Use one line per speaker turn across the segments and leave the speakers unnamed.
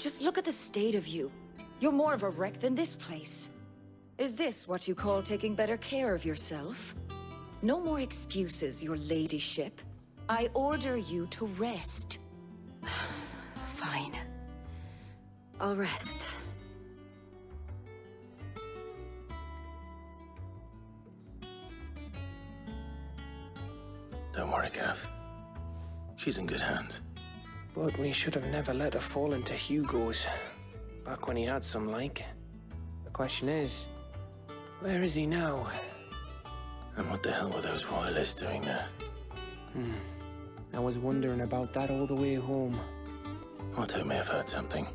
Just look at the state of you. You're more of a wreck than this place. Is this what you call taking better care of yourself? No more excuses, your ladyship. I order you to rest.
Fine. I'll rest.
Don't worry, Gav. She's in good hands.
But we should have never let her fall into Hugo's. Back when he had some like. The question is, where is he now?
And what the hell were those royalists doing there?
I was wondering about that all the way home.
Otto may have heard something.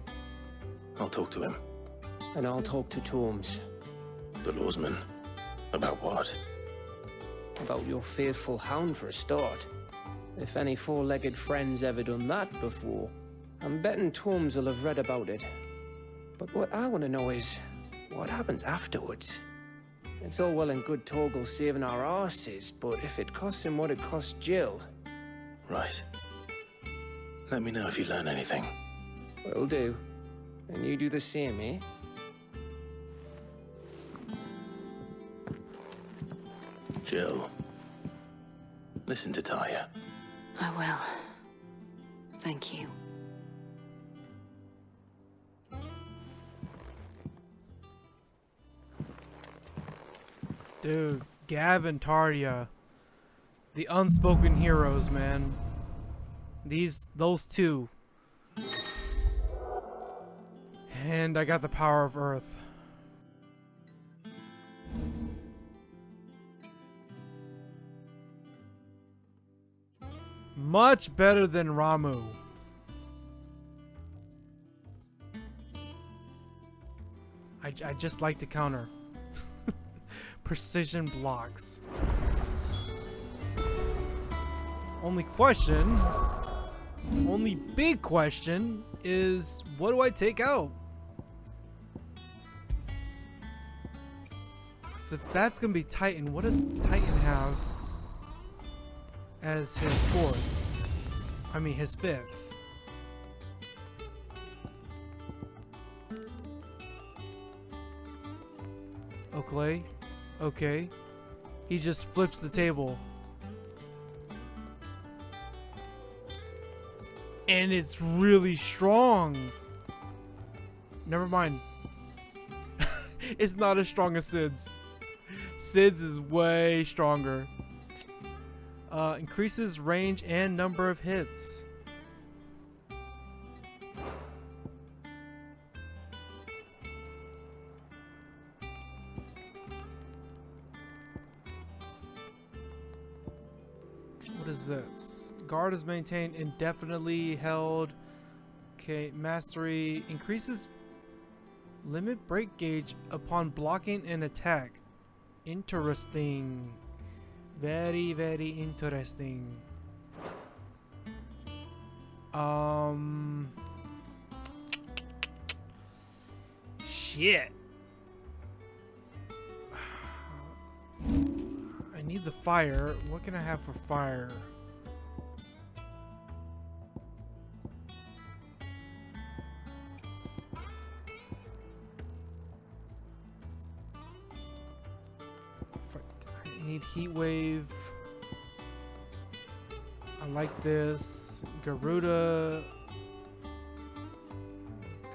I'll talk to him.
And I'll talk to Tomes.
The lawsman? About what?
About your faithful hound for a start. If any four-legged friend's ever done that before, I'm betting Tomes will have read about it. But what I want to know is, what happens afterwards? It's all well and good Torgal saving our arses, but if it costs him what it cost Jill...
Right. Let me know if you learn anything.
Will do. And you do the same, eh?
Jill. Listen to Taya.
I will. Thank you.
Dude, Gav and Tardia. The unspoken heroes, man. Those two. And I got the power of Earth. Much better than Ramu. I just like to counter. Precision blocks. Only big question is, what do I take out? So if that's gonna be Titan, what does Titan have as his fourth? I mean his fifth. Okay. Okay. He just flips the table. And it's really strong. Never mind. It's not as strong as Sid's. Sid's is way stronger. Increases range and number of hits. What is this? Guard is maintained indefinitely held. Okay, mastery increases limit break gauge upon blocking an attack. Interesting. Very, very interesting. Shit. I need the fire. What can I have for fire? I need heat wave. I like this. Garuda.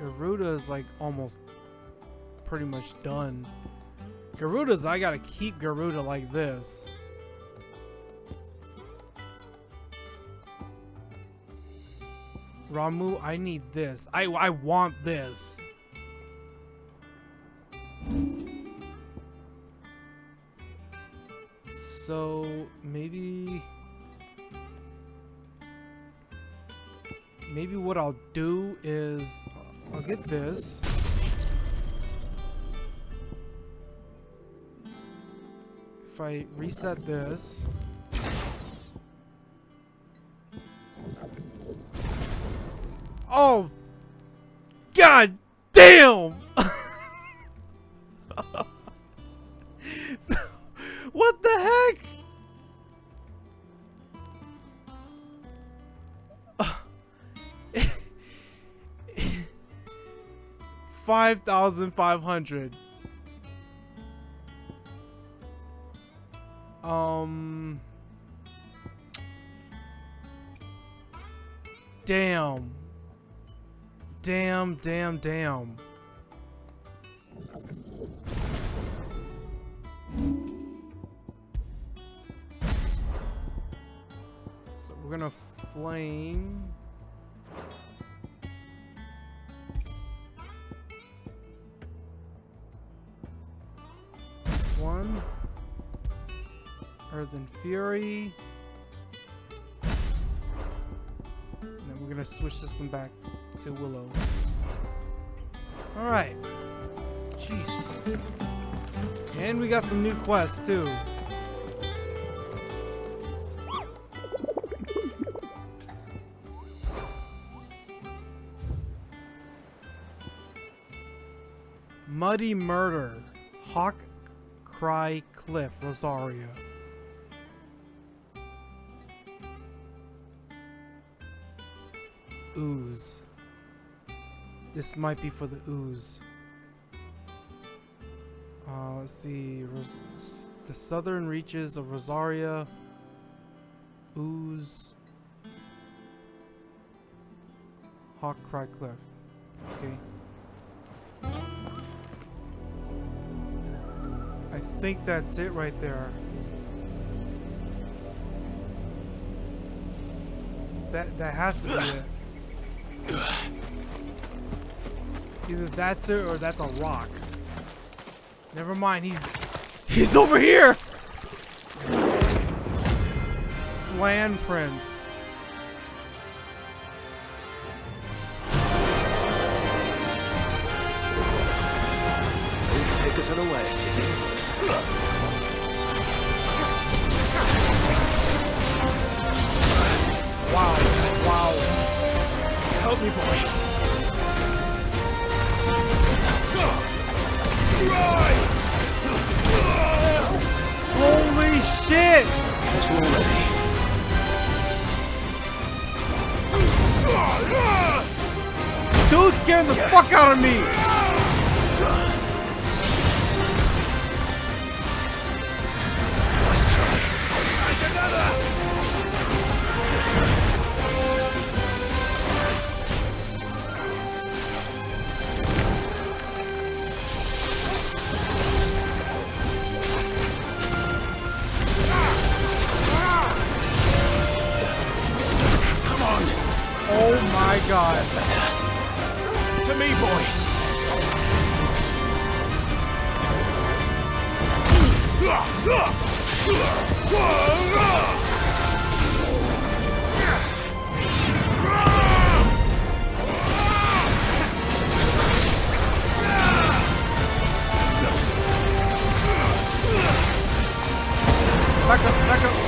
Garuda is like almost pretty much done. Garuda's, I gotta keep Garuda like this. Ramu, I need this. I want this. So maybe what I'll do is I'll get this. If I reset this, oh god damn. What the heck? 5,500. Damn. Damn. So we're gonna flame. This one. Earth and Fury. And then we're gonna switch this one back to Willow. Alright. Jeez. And we got some new quests too. Muddy Murder. Hawk Cry Cliff, Rosaria. Ooze. This might be for the ooze. Let's see. The southern reaches of Rosaria. Ooze. Hawk Cry Cliff. Okay. I think that's it right there. That has to be it. Either that's it or that's a rock. Never mind, he's over here! Flan Prince.
Take us on a way,
Wow.
help me, boy.
Holy shit!
Guess we're ready.
Dude scared the fuck out of me!
Nice try. There's another!
Oh my god.
That's better. To me, boy.
Back up.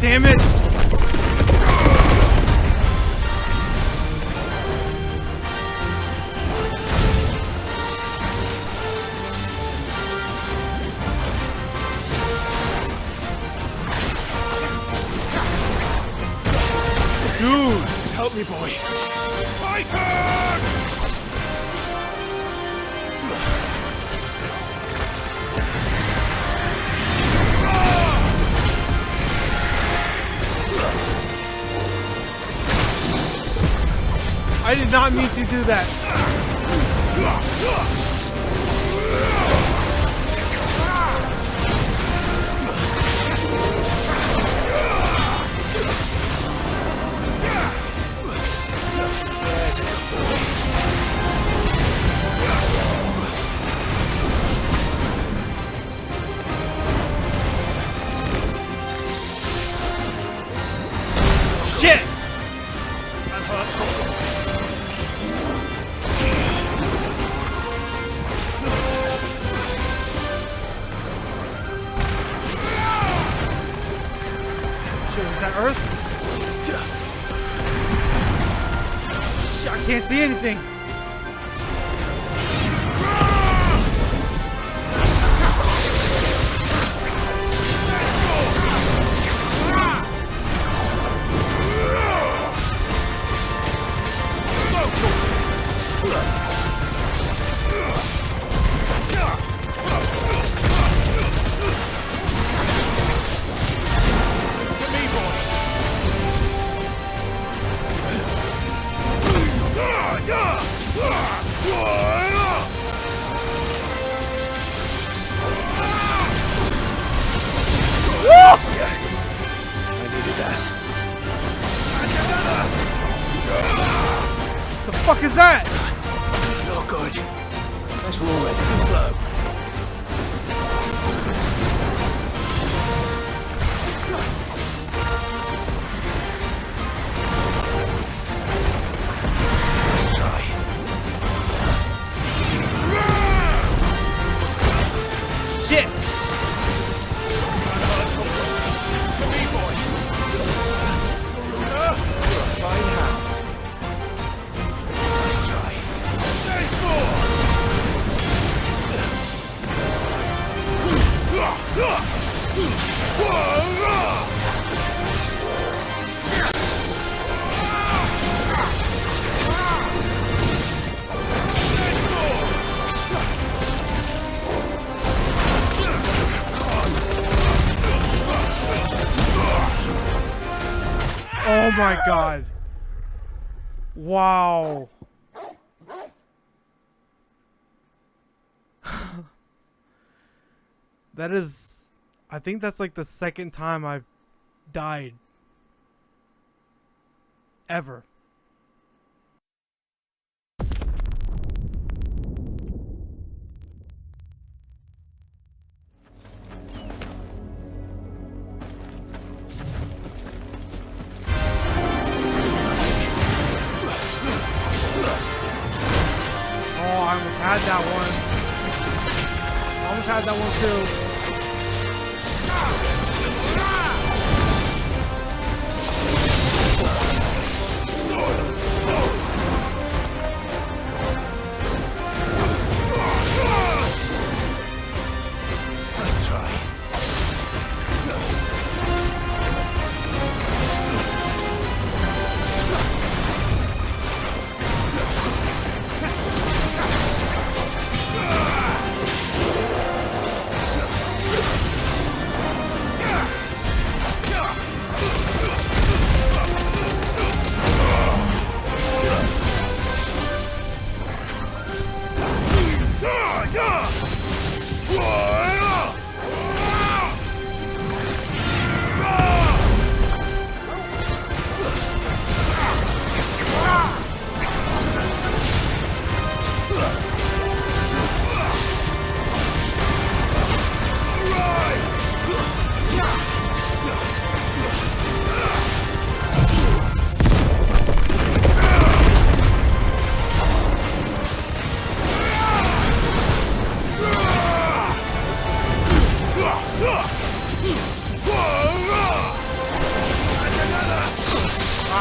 Damn it! Dude!
Help me, boy. Titan!
I did not mean to do that.
There's a good boy.
Shit!
I'm hurt.
can't see anything. The fuck is that?
Not good. Let's roll it. Too slow. Let's try.
Shit!
Fine hand. Let's try.
Oh my god. Wow. That is... I think that's like the second time I've died. Ever. Oh, I almost had that one. I almost had that one too.
Let's try.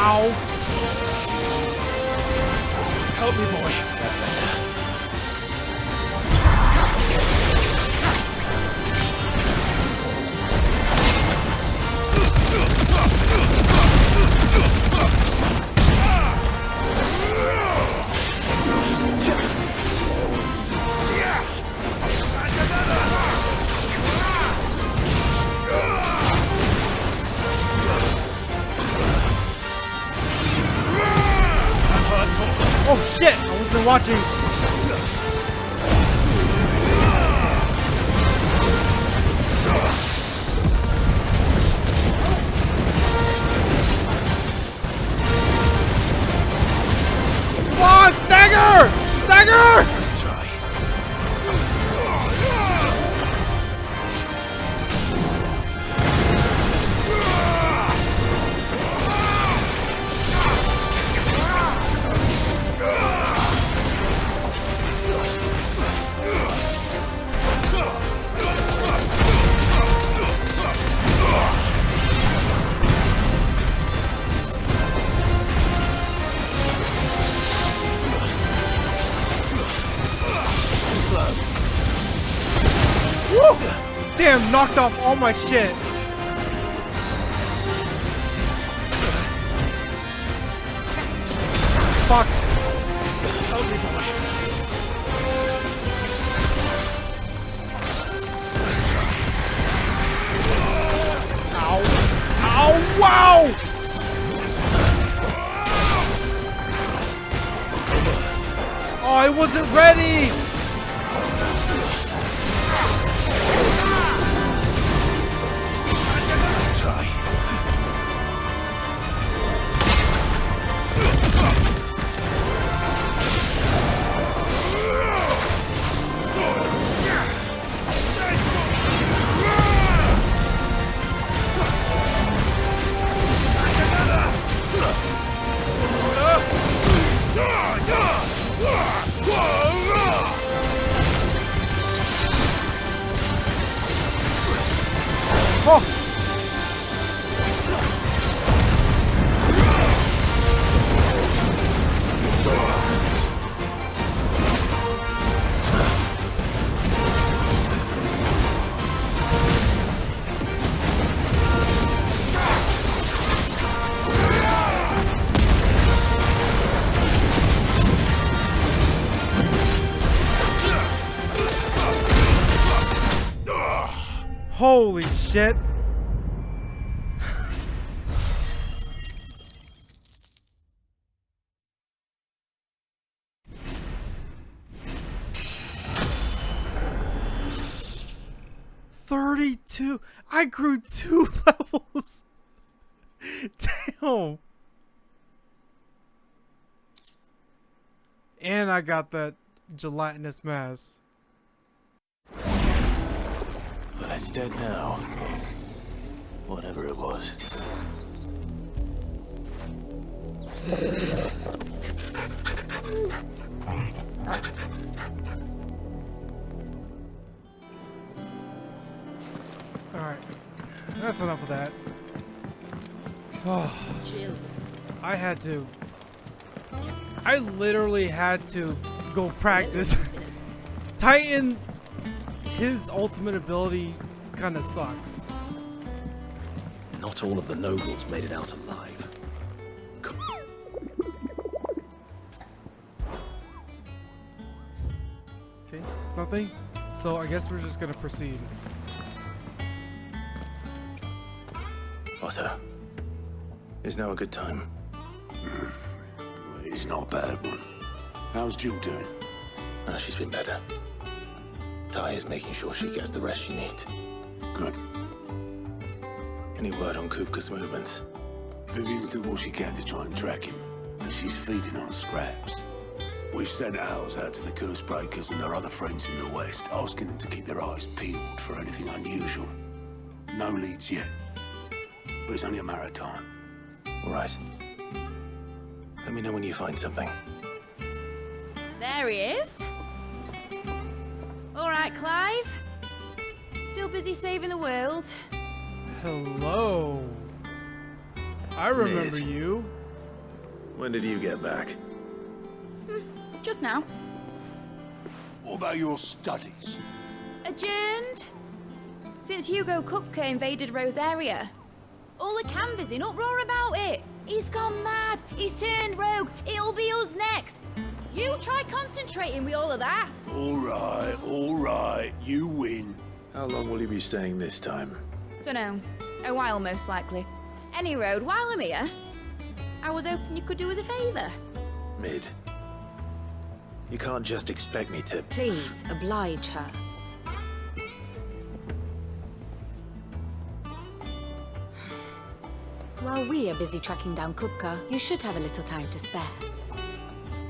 Ow.
Help me, boy. That's better.
Oh shit! I wasn't watching. Come on, stagger! Stagger!
Let's try.
Damn, knocked off all my shit. Fuck. Ow. Ow, wow! Oh, I wasn't ready!
Let's try.
Oh. Holy shit. $32. I grew 2 levels. Damn. And I got that gelatinous mass.
Well, it's dead now. Whatever it was.
Alright. That's enough of that. Oh. I literally had to go practice. Titan, his ultimate ability kind of sucks.
Not all of the nobles made it out alive.
Okay, it's nothing. So I guess we're just gonna proceed.
Otto, is now a good time?
It's not a bad one. How's Jill doing?
She's been better. Ty is making sure she gets the rest she needs.
Good.
Any word on Kupka's movements?
Vivian's did what she can to try and track him, and she's feeding on scraps. We've sent ours out to the curse breakers and their other friends in the west, asking them to keep their eyes peeled for anything unusual. No leads yet, but it's only a matter of time.
All right. Let me know when you find something.
There he is. All right, Clive. Still busy saving the world.
Hello. I remember
Mid.
you.
When did you get back?
Just now.
What about your studies?
Adjourned. Since Hugo Kupka invaded Rosaria. All the canvas in uproar about it. He's gone mad. He's turned rogue. It'll be us next. You try concentrating with all of that.
All right. You win.
How long will you be staying this time?
Dunno. A while, most likely. Any road, while I'm here, I was hoping you could do us a favour.
Mid. You can't just expect me to...
Please, oblige her. While we are busy tracking down Kupka, you should have a little time to spare.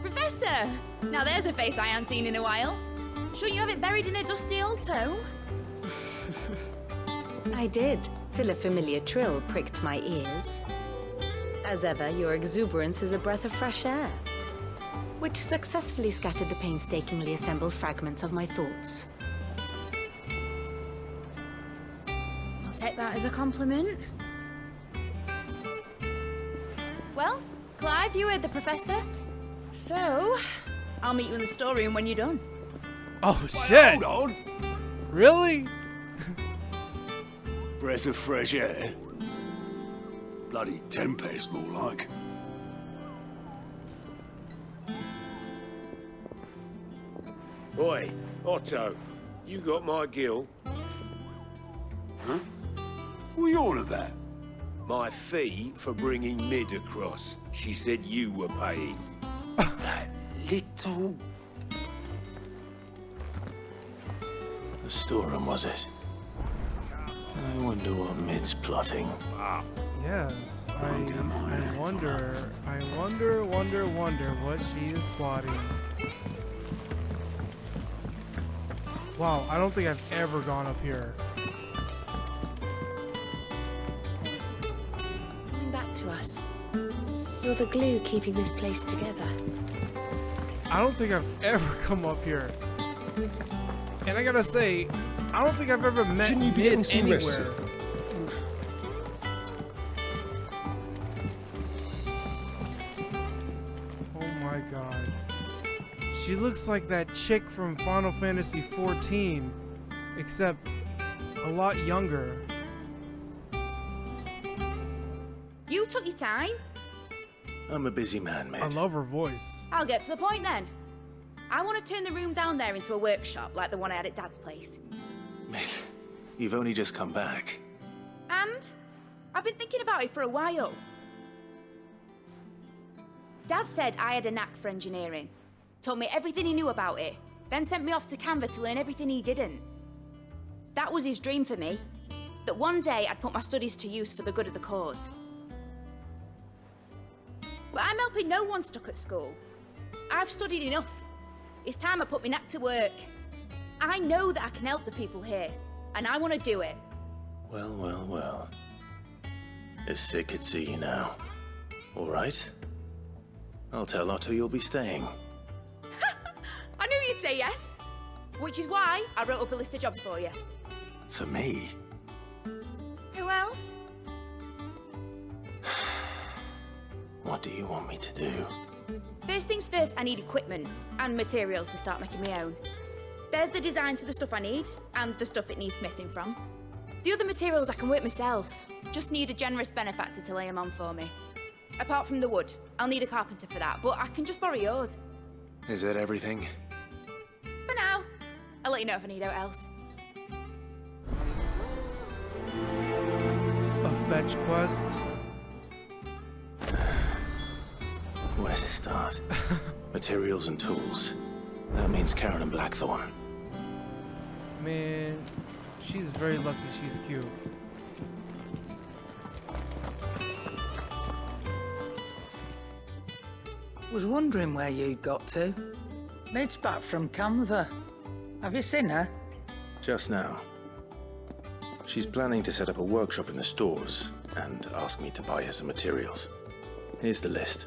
Professor! Now there's a face I haven't seen in a while. Shouldn't you have it buried in a dusty old tome?
I did, till a familiar trill pricked my ears. As ever, your exuberance is a breath of fresh air, which successfully scattered the painstakingly assembled fragments of my thoughts.
I'll take that as a compliment. Well, Clive, you heard the professor. So, I'll meet you in the storeroom when you're done.
Oh shit!
Hold on.
Really?
Breath of fresh air? Bloody tempest, more like.
Oi, Otto, you got my gill?
Huh? What are you on about?
My fee for bringing Mid across. She said you were paying.
That little...
The storeroom, was it? I wonder what Mid's plotting.
Yes, I wonder what she is plotting. Wow, I don't think I've ever gone up here.
Coming back to us. You're the glue keeping this place together.
I don't think I've ever come up here. And I gotta say, I don't think I've ever met
Shouldn't you be getting
Mid
some rest?
anywhere. Oh my god. She looks like that chick from Final Fantasy XIV, except a lot younger.
You took your time.
I'm a busy man, Mid.
I love her voice.
I'll get to the point then. I want to turn the room down there into a workshop like the one I had at Dad's place.
Mid, you've only just come back.
And I've been thinking about it for a while. Dad said I had a knack for engineering. Told me everything he knew about it. Then sent me off to Canva to learn everything he didn't. That was his dream for me. That one day I'd put my studies to use for the good of the cause. But I'm helping no one stuck at school. I've studied enough. It's time I put my knack to work. I know that I can help the people here, and I want to do it.
Well, well, well. If Sid could see you now. All right. I'll tell Otto you'll be staying.
I knew you'd say yes. Which is why I wrote up a list of jobs for you.
For me?
Who else?
What do you want me to do?
First things first, I need equipment and materials to start making my own. There's the designs for the stuff I need, and the stuff it needs smithing from. The other materials I can work myself. Just need a generous benefactor to lay them on for me. Apart from the wood, I'll need a carpenter for that, but I can just borrow yours.
Is that everything?
For now. I'll let you know if I need out else.
A fetch quest?
Where to start? Materials and tools. That means Karen and Blackthorn.
Man, she's very lucky she's cute.
Was wondering where you'd got to. Mid's back from Canva. Have you seen her?
Just now. She's planning to set up a workshop in the stores and ask me to buy her some materials. Here's the list.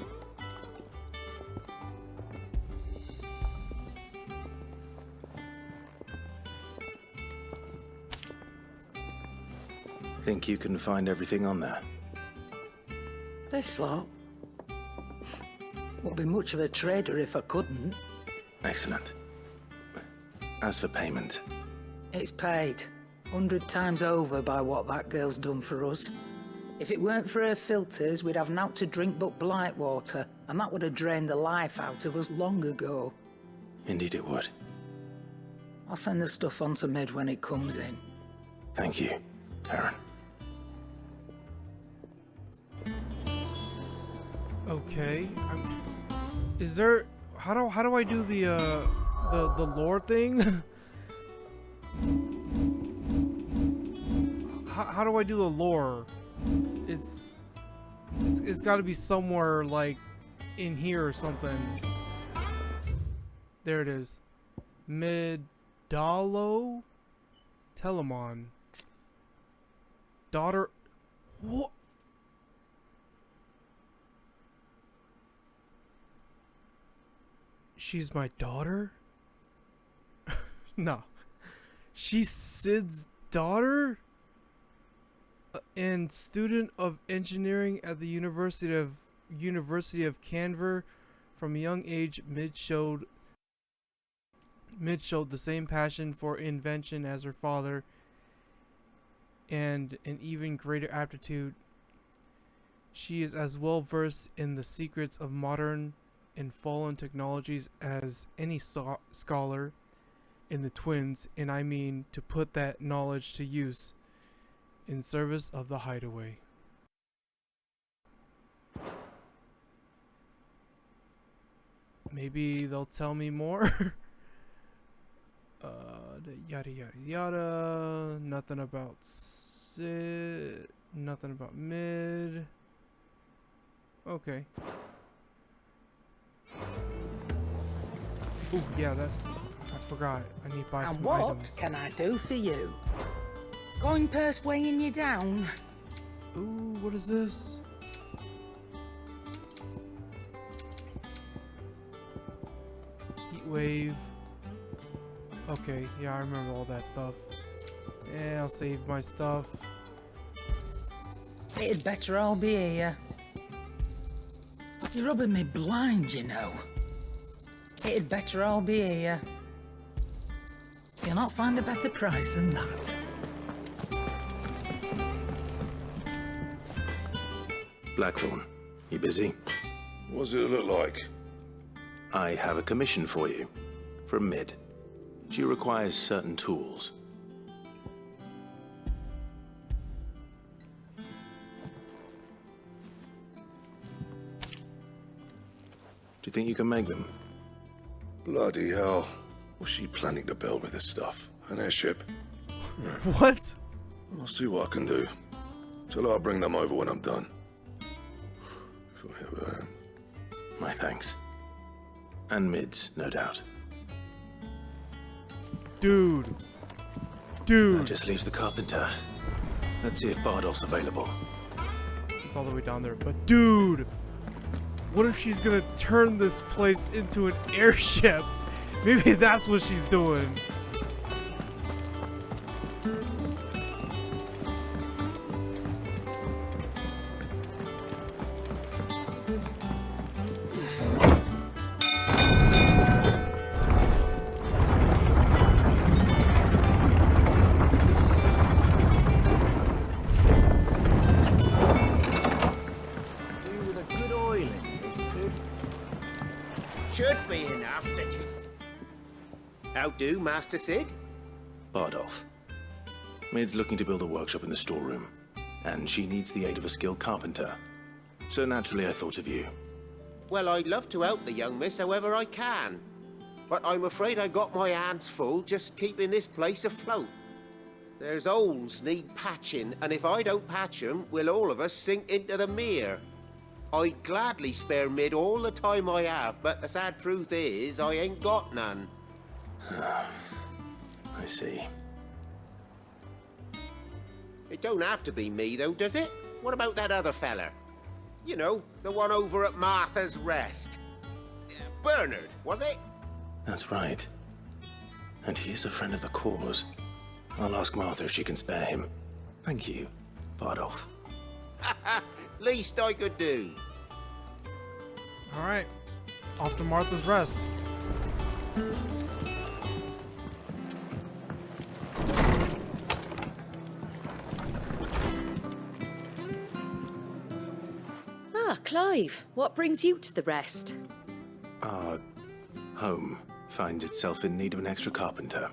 Think you can find everything on there?
This lot. Wouldn't be much of a trader if I couldn't.
Excellent. As for payment,
It's paid 100 times over by what that girl's done for us. If it weren't for her filters, we'd have naught to drink but blight water, and that would have drained the life out of us long ago.
indeed it would.
I'll send the stuff on to Mid when it comes in.
Thank you, Karen.
Okay. Is there? How do I do the lore thing? how do I do the lore? It's got to be somewhere like in here or something. There it is. Midadol, Telamon. Daughter. What? She's my daughter? No. She's Sid's daughter? And student of engineering at the University of Canver. From a young age, Mid showed the same passion for invention as her father. and an even greater aptitude. She is as well versed in the secrets of modern and fallen technologies as any scholar in the Twins, and I mean to put that knowledge to use in service of the Hideaway. Maybe they'll tell me more. Yada yada yada. Nothing about Sid. Nothing about Mid. Okay. Ooh, yeah, I forgot. I need to buy
And
some
what
items.
can I do for you? Going purse weighing you down?
Ooh, what is this? Heat wave. Okay, yeah, I remember all that stuff. Yeah, I'll save my stuff.
It'd better all be here. You're rubbing me blind, you know. It'd better all be here. You'll not find a better price than that.
Blackthorn, you busy?
What's it look like?
I have a commission for you. From Mid. She requires certain tools. Do you think you can make them?
Bloody hell. What's she planning to build with this stuff? An airship?
What?
I'll see what I can do. Tell her I'll bring them over when I'm done. If I ever am.
My thanks. And Mid's, no doubt.
Dude.
That
Dude.
just leaves the carpenter. Let's see if Bardolph's available.
It's all the way down there. But dude, what if she's gonna turn this place into an airship? Maybe that's what she's doing.
Should be enough to keep. How do, Master Sid?
Bardolph. Mid's looking to build a workshop in the storeroom, and she needs the aid of a skilled carpenter. So naturally I thought of you.
Well, I'd love to help the young miss however I can. But I'm afraid I got my hands full just keeping this place afloat. There's holes need patching, and if I don't patch 'em, we'll all of us sink into the mere. I'd gladly spare Mid all the time I have, but the sad truth is, I ain't got none.
I see.
It don't have to be me, though, does it? What about that other fella? You know, the one over at Martha's Rest. Bernard, was it?
That's right. And he is a friend of the cause. I'll ask Martha if she can spare him. Thank you, Bardolph.
Least I could do.
Alright. Off to Martha's Rest.
Ah, Clive, what brings you to the Rest?
Our home finds itself in need of an extra carpenter.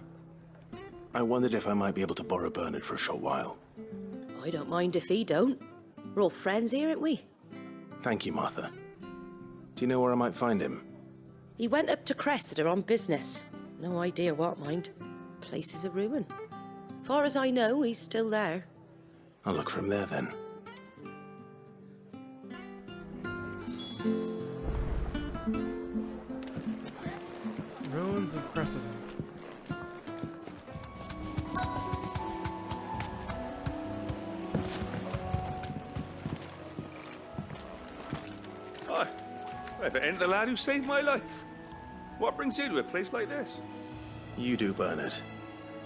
I wondered if I might be able to borrow Bernard for a short while.
I don't mind if he don't. We're all friends here, aren't we?
Thank you, Martha. Do you know where I might find him?
He went up to Cressida on business. No idea what, mind. Place is a ruin. Far as I know, he's still there.
I'll look for him there then.
Ruins of Cressida.
Hi. If it ain't the lad who saved my life. What brings you to a place like this?
You do, Bernard.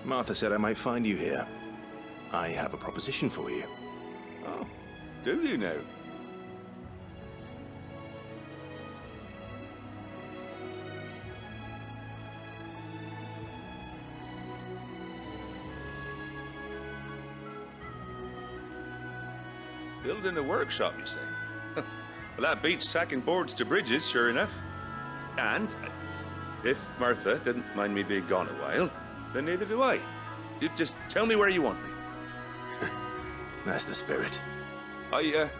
Martha said I might find you here. I have a proposition for you.
Oh, do you now? Building a workshop, you say? Well, that beats tacking boards to bridges, sure enough. And if Martha didn't mind me being gone a while, then neither do I. You just tell me where you want me.
That's the spirit.
I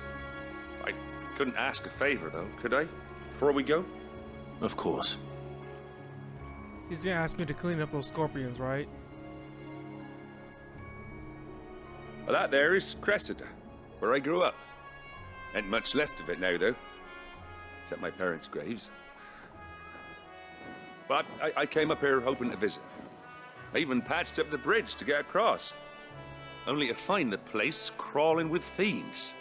couldn't ask a favor, though, could I? Before we go?
Of course.
He's gonna ask me to clean up those scorpions, right?
Well, that there is Cressida, where I grew up. Ain't much left of it now, though. Except my parents' graves. But I came up here hoping to visit. I even patched up the bridge to get across. Only to find the place crawling with fiends.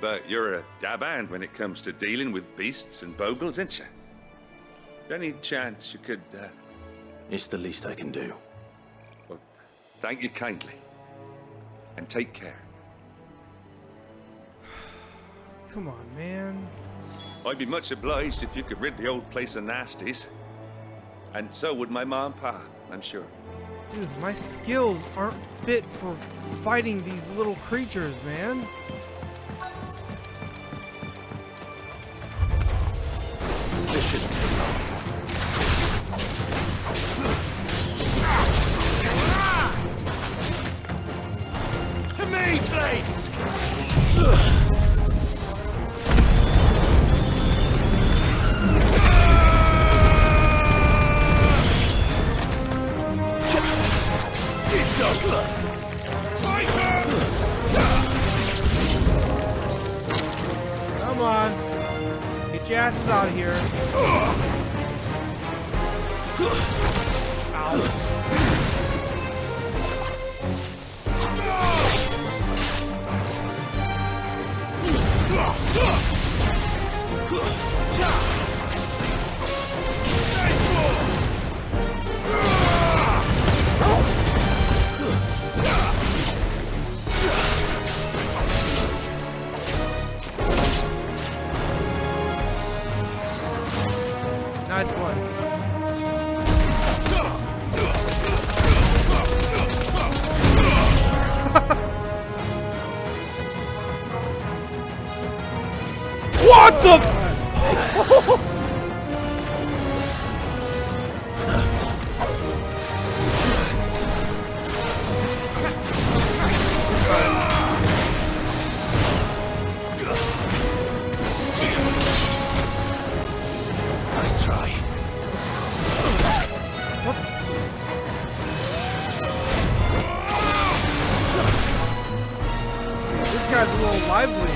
But you're a dab hand when it comes to dealing with beasts and bogles, ain't you? Any chance you could,
It's the least I can do.
Well, thank you kindly. And take care.
Come on, man.
I'd be much obliged if you could rid the old place of nasties. And so would my ma and pa, I'm sure.
Dude, my skills aren't fit for fighting these little creatures, man.
This shouldn't take long.
To me, flames! It's over!
Come on. Get your asses out of here. Ow. Nice one. What the?
Nice try.
This guy's a little lively.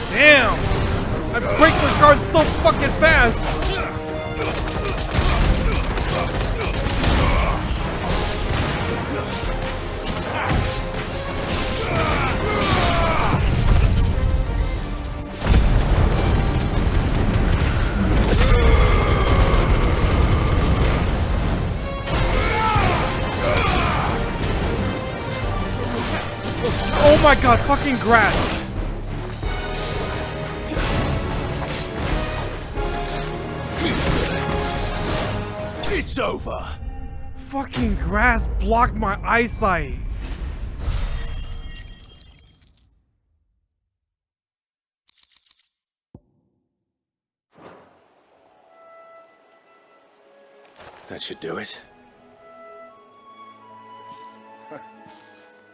Damn! I break the cards so fucking fast! Oh my god, fucking grass!
It's over!
Fucking grass blocked my eyesight!
That should do it.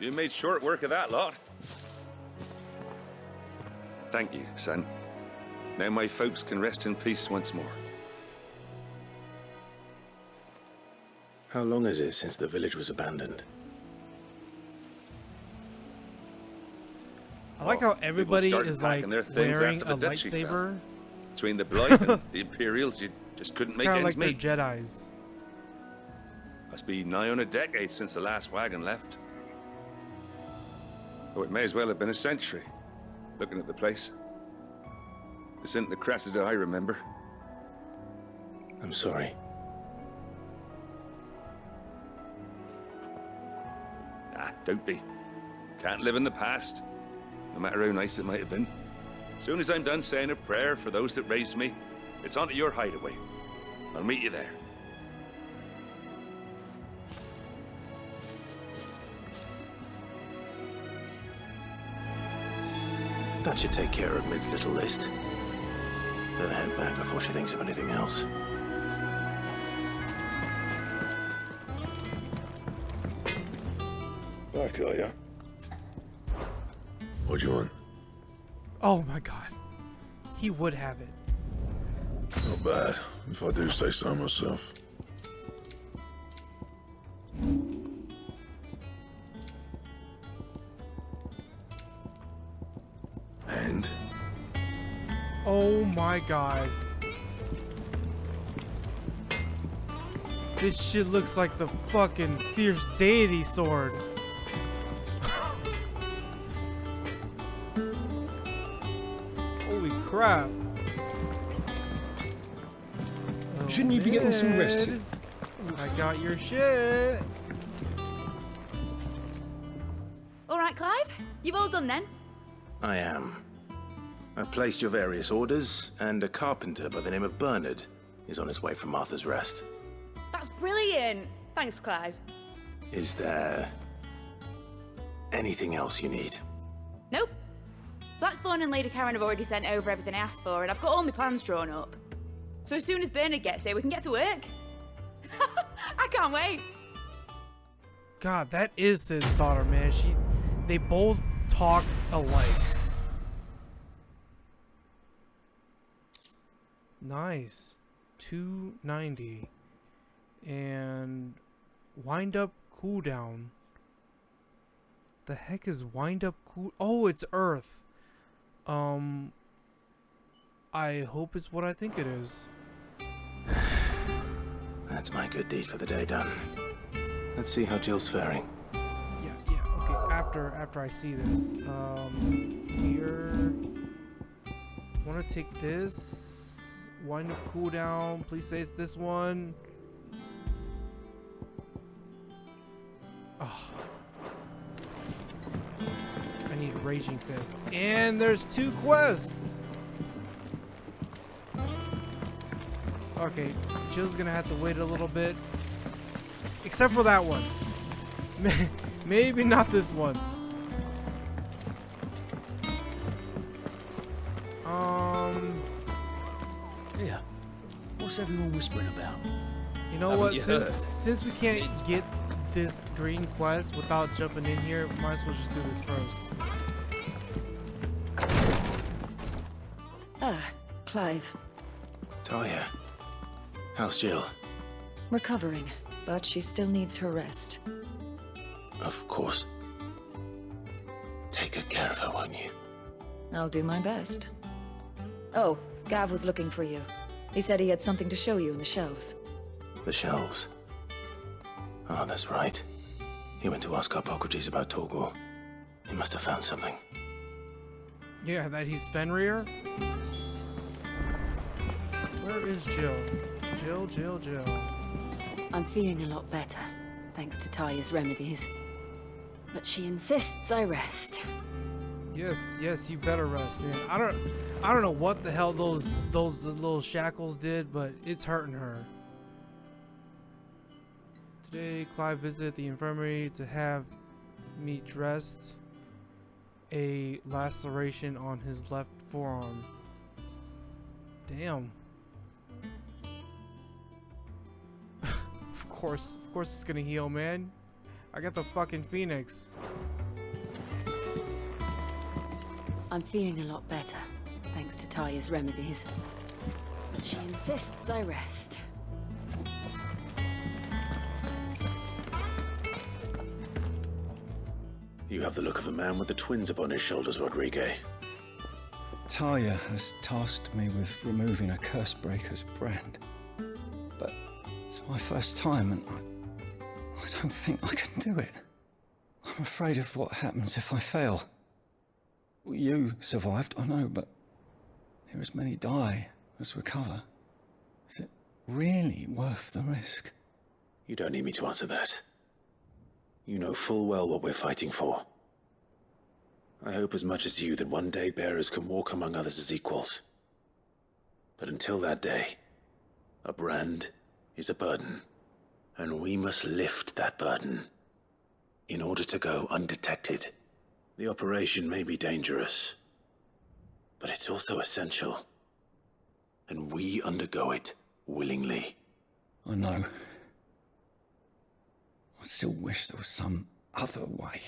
You made short work of that lot. Thank you, son. Now my folks can rest in peace once more.
How long is it since the village was abandoned?
I like how everybody
started
is
packing
like
their things
wearing
after
a
the Dutchie
lightsaber.
Between the Blight and the Imperials, you just couldn't
It's
make
kind of
ends
like
meet.
they're Jedis.
Must be nigh on a decade since the last wagon left. Oh, it may as well have been a century, looking at the place. This isn't the Cressida I remember.
I'm sorry.
Ah, don't be. Can't live in the past, no matter how nice it might have been. As soon as I'm done saying a prayer for those that raised me, it's on to your hideaway. I'll meet you there.
That should take care of Mid's little list. Better head back before she thinks of anything else.
Back, are ya? What do you want?
Oh my god. He would have it.
Not bad, if I do say so myself. And?
Oh my god. This shit looks like the fucking fierce deity sword. Holy crap. Oh,
Shouldn't you be getting some rest?
Ned, I got your shit.
All right, Clive. You've all done then.
I am. I've placed your various orders, and a carpenter by the name of Bernard is on his way from Martha's Rest.
That's brilliant. Thanks, Clive.
Is there anything else you need?
Nope. Blackthorn and Lady Karen have already sent over everything I asked for, and I've got all my plans drawn up. So as soon as Bernard gets here, we can get to work. I can't wait.
God, that is Sid's daughter, man. They both talk alike. Nice. 290. And wind up cooldown. The heck is wind up cool? Oh, it's Earth. I hope it's what I think it is.
That's my good deed for the day done. Let's see how Jill's faring.
Yeah, okay, after I see this. Here. Wanna take this. Wind up cooldown. Please say it's this one. Oh. I need Raging Fist. And there's 2 quests! Okay, Jill's gonna have to wait a little bit. Except for that one. Maybe not this one.
Yeah. What's everyone whispering about?
You know
Haven't
what?
you heard?
Since we can't get this green quest without jumping in here, might as well just do this first.
Ah, Clive.
Talia, how's Jill?
Recovering, but she still needs her rest.
Of course. Take good care of her, won't you?
I'll do my best. Oh, Gav was looking for you. He said he had something to show you in the shelves.
The shelves. Oh, that's right. He went to ask Harpocrates about Torgor. He must have found something.
Yeah, that he's Fenrir? Where is Jill? Jill.
I'm feeling a lot better, thanks to Talia's remedies. But she insists I rest.
Yes, you better rest, man. I don't know what the hell those little shackles did, but it's hurting her. Today, Clive visited the infirmary to have me dressed. A laceration on his left forearm. Damn. Of course it's gonna heal, man. I got the fucking Phoenix.
I'm feeling a lot better, thanks to Talia's remedies. But she insists I rest.
You have the look of a man with the twins upon his shoulders, Rodrigue.
Talia has tasked me with removing a Cursebreaker's brand. But it's my first time, and I don't think I can do it. I'm afraid of what happens if I fail. You survived, I know, but there as many die as recover. Is it really worth the risk?
You don't need me to answer that. You know full well what we're fighting for. I hope as much as you that one day bearers can walk among others as equals. But until that day, a brand is a burden, and we must lift that burden in order to go undetected. The operation may be dangerous, but it's also essential, and we undergo it willingly.
I know. I still wish there was some other way.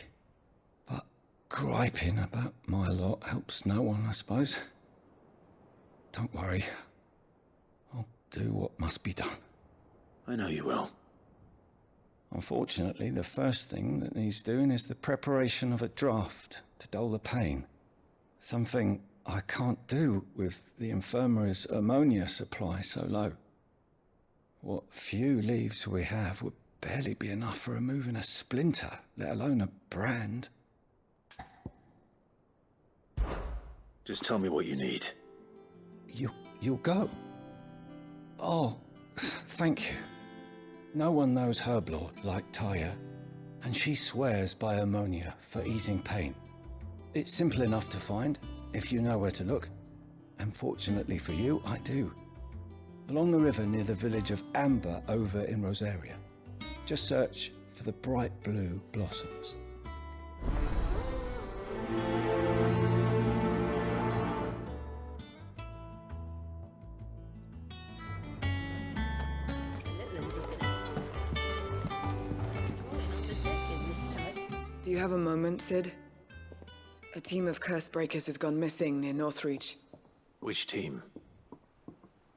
But griping about my lot helps no one, I suppose. Don't worry. I'll do what must be done.
I know you will.
Unfortunately, the first thing that needs doing is the preparation of a draft to dull the pain. Something I can't do with the infirmary's ammonia supply so low. What few leaves we have would barely be enough for removing a splinter, let alone a brand.
Just tell me what you need.
You'll go? Oh, thank you. No one knows Herblord like Taya, and she swears by ammonia for easing pain. It's simple enough to find, if you know where to look. And fortunately for you, I do. Along the river near the village of Amber over in Rosaria. Just search for the bright blue blossoms.
Do you have a moment, Sid? A team of Cursebreakers has gone missing near Northreach.
Which team?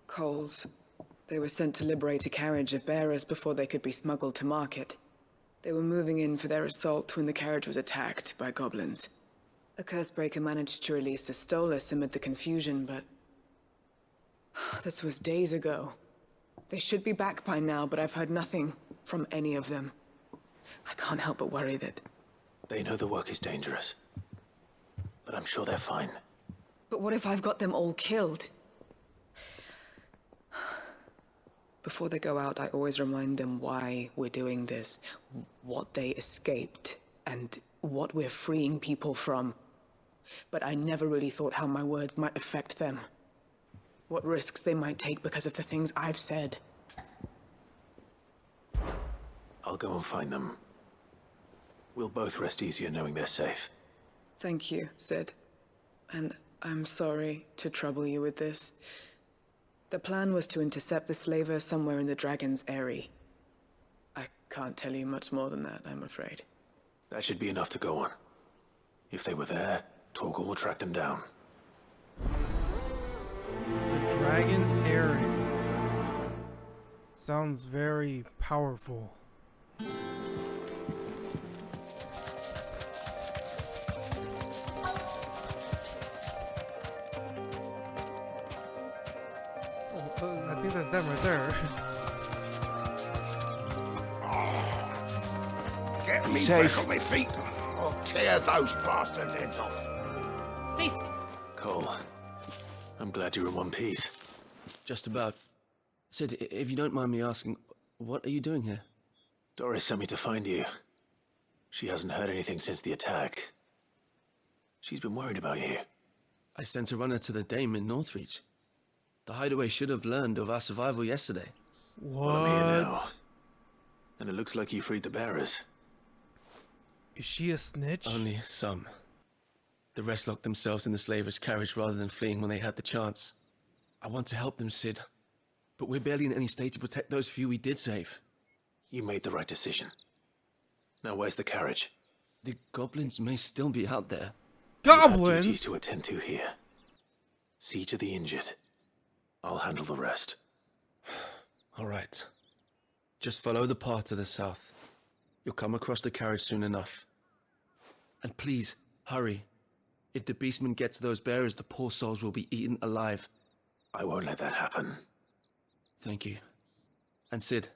Coles. They were sent to liberate a carriage of bearers before they could be smuggled to market. They were moving in for their assault when the carriage was attacked by goblins. A Cursebreaker managed to release a Stolas amid the confusion, but... this was days ago. They should be back by now, but I've heard nothing from any of them. I can't help but worry that...
They know the work is dangerous, but I'm sure they're fine.
But what if I've got them all killed? Before they go out, I always remind them why we're doing this, what they escaped, and what we're freeing people from. But I never really thought how my words might affect them. What risks they might take because of the things I've said.
I'll go and find them. We'll both rest easier knowing they're safe.
Thank you, Sid. And I'm sorry to trouble you with this. The plan was to intercept the slaver somewhere in the Dragon's Eyrie. I can't tell you much more than that, I'm afraid.
That should be enough to go on. If they were there, Torgal will track them down.
The Dragon's Eyrie. Sounds very powerful. I think that's them right there.
Get me
Safe.
back on my feet, or tear those bastards' heads off.
Stay still.
Cole, I'm glad you're in one piece.
Just about. Sid, if you don't mind me asking, what are you doing here?
Doris sent me to find you. She hasn't heard anything since the attack. She's been worried about you.
I sent a runner to the Dame in Northreach. The hideaway should have learned of our survival yesterday.
What?
Well, I'm here now. And it looks like you freed the bearers.
Is she a snitch?
Only some. The rest locked themselves in the slaver's carriage rather than fleeing when they had the chance. I want to help them, Sid. But we're barely in any state to protect those few we did save.
You made the right decision. Now where's the carriage?
The goblins may still be out there.
You have
Goblins?
duties to attend to here. See to the injured. I'll handle the rest.
All right. Just follow the path to the south. You'll come across the carriage soon enough. And please, hurry. If the beastmen get to those bearers, the poor souls will be eaten alive.
I won't let that happen.
Thank you. And Sid,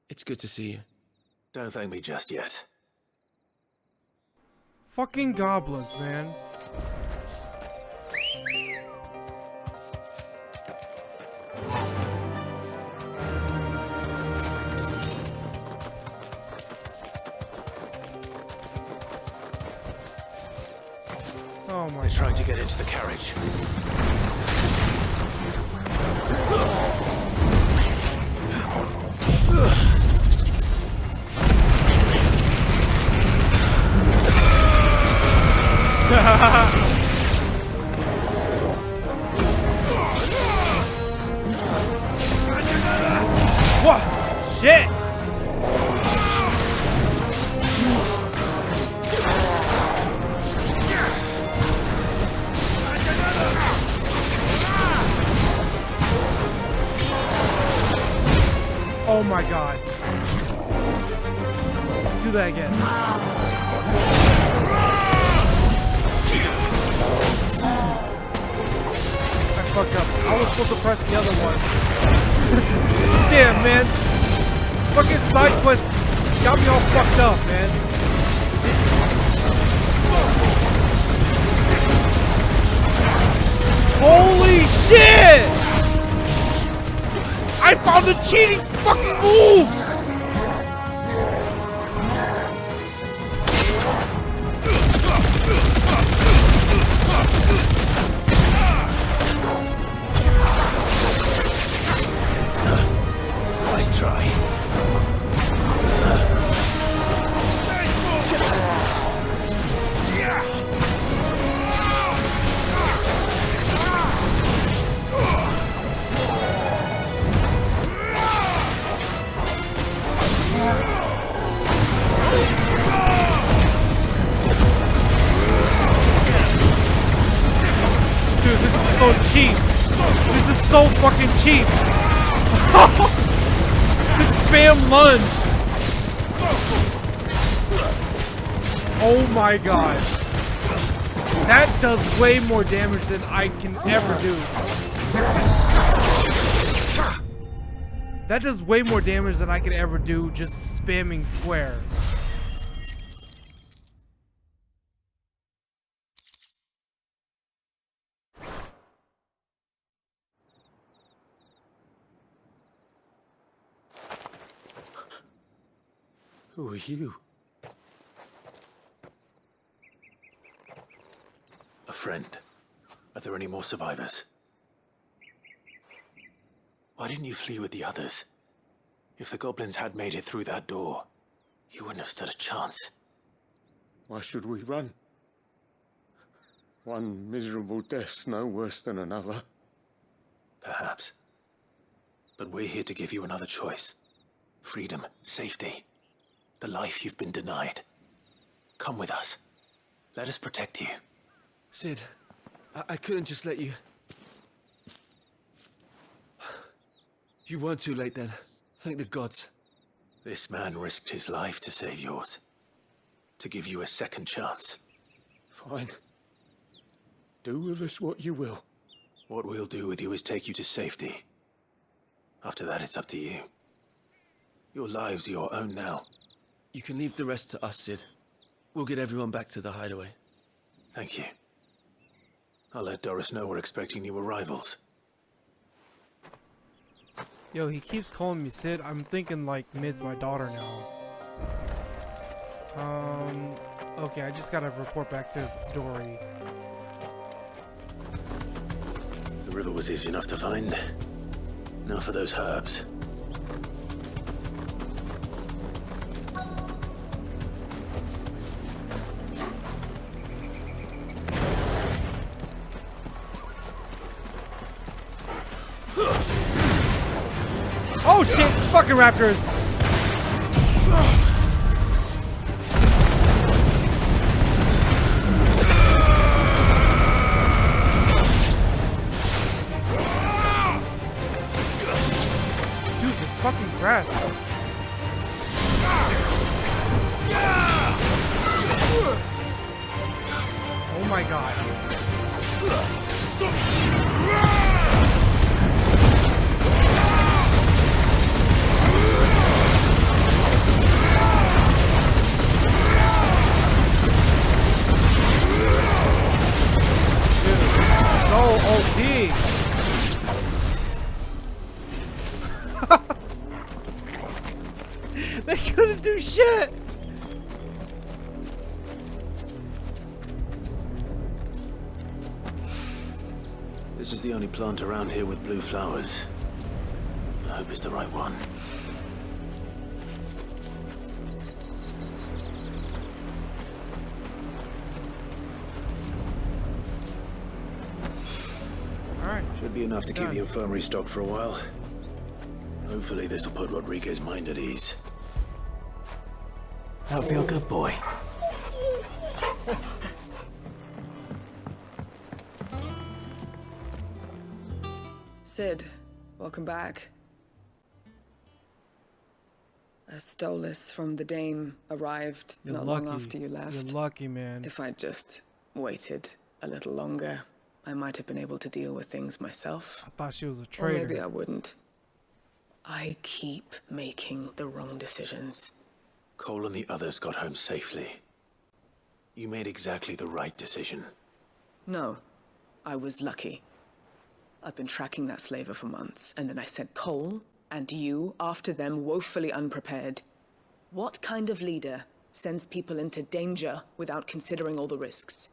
it's good to see you.
Don't thank me just yet.
Fucking goblins, man. Oh my.
They're trying to get into the carriage.
What? Shit! Oh my god. Do that again. I fucked up. I was supposed to press the other one. Damn, man. Fucking side quest got me all fucked up, man. Holy shit! I found the cheating fucking move!
Nice try.
Dude, this is so cheap. This is so fucking cheap. Just spam lunge. Oh my god. That does way more damage than I can ever do. That does way more damage than I can ever do just spamming square.
Who are you? A friend. Are there any more survivors? Why didn't you flee with the others? If the goblins had made it through that door, you wouldn't have stood a chance.
Why should we run? One miserable death's no worse than another.
Perhaps. But we're here to give you another choice. Freedom, safety. The life you've been denied. Come with us. Let us protect you.
Sid, I couldn't just let you... You weren't too late then. Thank the gods.
This man risked his life to save yours. To give you a second chance.
Fine. Do with us what you will.
What we'll do with you is take you to safety. After that, it's up to you. Your lives are your own now.
You can leave the rest to us, Sid. We'll get everyone back to the hideaway.
Thank you. I'll let Doris know we're expecting new arrivals.
Yo, he keeps calling me Sid. I'm thinking like Mid's my daughter now. Okay, I just gotta report back to Dory.
The river was easy enough to find. Now for those herbs.
Oh shit, it's fucking raptors! Dude, this fucking grass. Oh my god. didn't do shit!
This is the only plant around here with blue flowers. I hope it's the right one.
Alright.
Should be enough to keep the infirmary stocked for a while. Hopefully this will put Rodriguez's mind at ease. That'll feel good, boy.
Sid, welcome back. A Stolas from the Dame arrived not long after you left.
You're lucky, man.
If I'd just waited a little longer, I might have been able to deal with things myself.
I thought she was a traitor.
Or maybe I wouldn't. I keep making the wrong decisions.
Cole and the others got home safely. You made exactly the right decision.
No, I was lucky. I've been tracking that slaver for months, and then I sent Cole and you after them, woefully unprepared. What kind of leader sends people into danger without considering all the risks?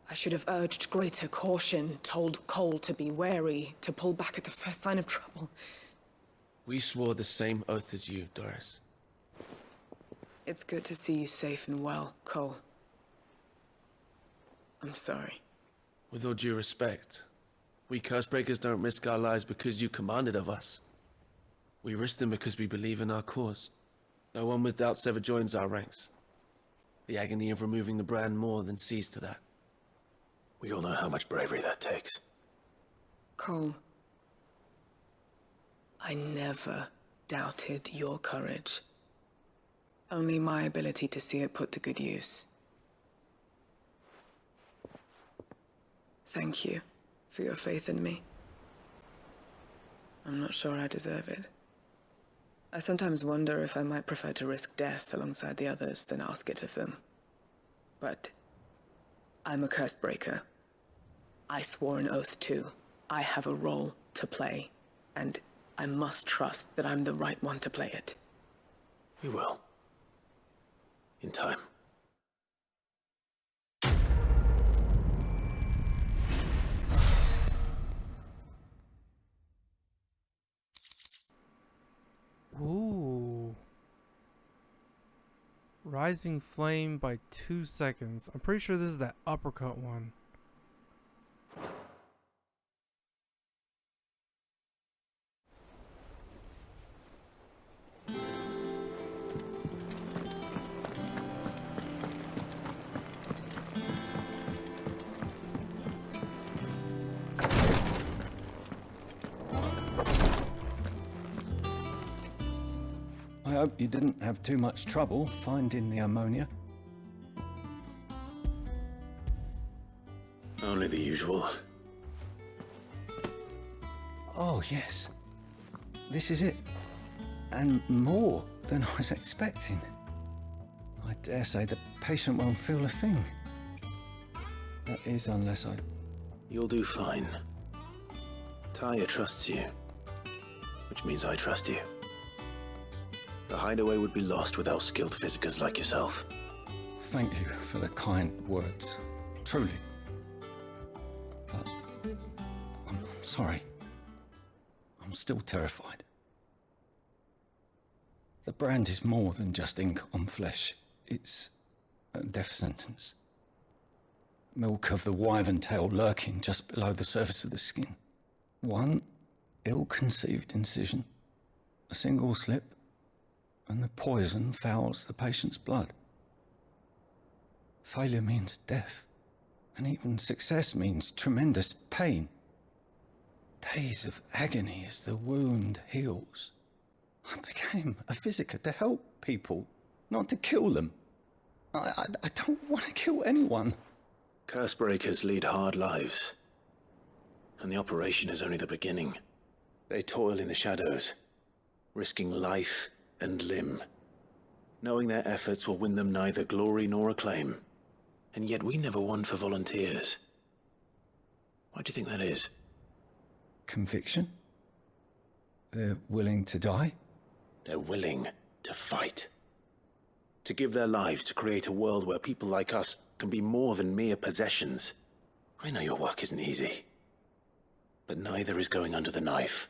I should have urged greater caution, told Cole to be wary, to pull back at the first sign of trouble.
We swore the same oath as you, Doris.
It's good to see you safe and well, Cole. I'm sorry.
With all due respect, we Cursebreakers don't risk our lives because you commanded of us. We risk them because we believe in our cause. No one with doubts ever joins our ranks. The agony of removing the brand more than sees to that.
We all know how much bravery that takes.
Cole, I never doubted your courage. Only my ability to see it put to good use. Thank you for your faith in me. I'm not sure I deserve it. I sometimes wonder if I might prefer to risk death alongside the others than ask it of them. But I'm a Cursebreaker. I swore an oath too. I have a role to play, and I must trust that I'm the right one to play it.
You will. In time.
Ooh. Rising flame by 2 seconds. I'm pretty sure this is that uppercut one.
I hope you didn't have too much trouble finding the ammonia.
Only the usual.
Oh, yes. This is it. And more than I was expecting. I dare say the patient won't feel a thing. That is, unless I...
You'll do fine. Taya trusts you. Which means I trust you. The hideaway would be lost without skilled physicers like yourself.
Thank you for the kind words. Truly. But I'm sorry. I'm still terrified. The brand is more than just ink on flesh. It's a death sentence. Milk of the wyvern tail lurking just below the surface of the skin. One ill-conceived incision, a single slip, and the poison fouls the patient's blood. Failure means death, and even success means tremendous pain. Days of agony as the wound heals. I became a physiker to help people, not to kill them. I don't want to kill anyone.
Cursebreakers lead hard lives. And the operation is only the beginning. They toil in the shadows, risking life and limb, knowing their efforts will win them neither glory nor acclaim. And yet we never won for volunteers. Why do you think that is?
Conviction? They're willing to die?
They're willing to fight. to give their lives to create a world where people like us can be more than mere possessions. I know your work isn't easy, but neither is going under the knife.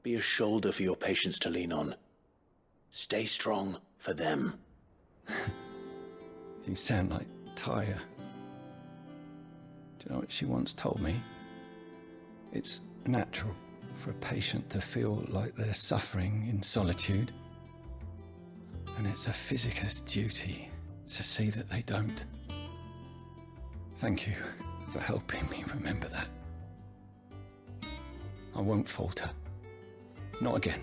Be a shoulder for your patients to lean on. Stay strong for them.
You sound like Tyre. Do you know what she once told me? It's natural for a patient to feel like they're suffering in solitude. And it's a physicist's duty to see that they don't. Thank you for helping me remember that. I won't falter. Not again.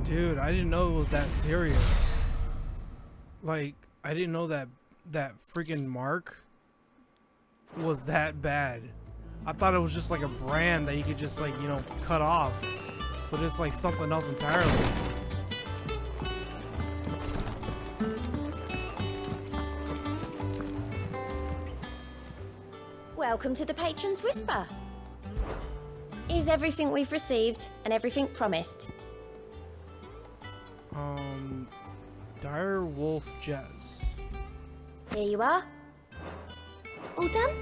Dude, I didn't know it was that serious. Like, I didn't know that freaking mark was that bad. I thought it was just like a brand that you could just, like, you know, cut off. But it's like something else entirely.
Welcome to the Patron's Whisper. Is everything we've received and everything promised?
Dire Wolf Jazz.
Here you are. All done?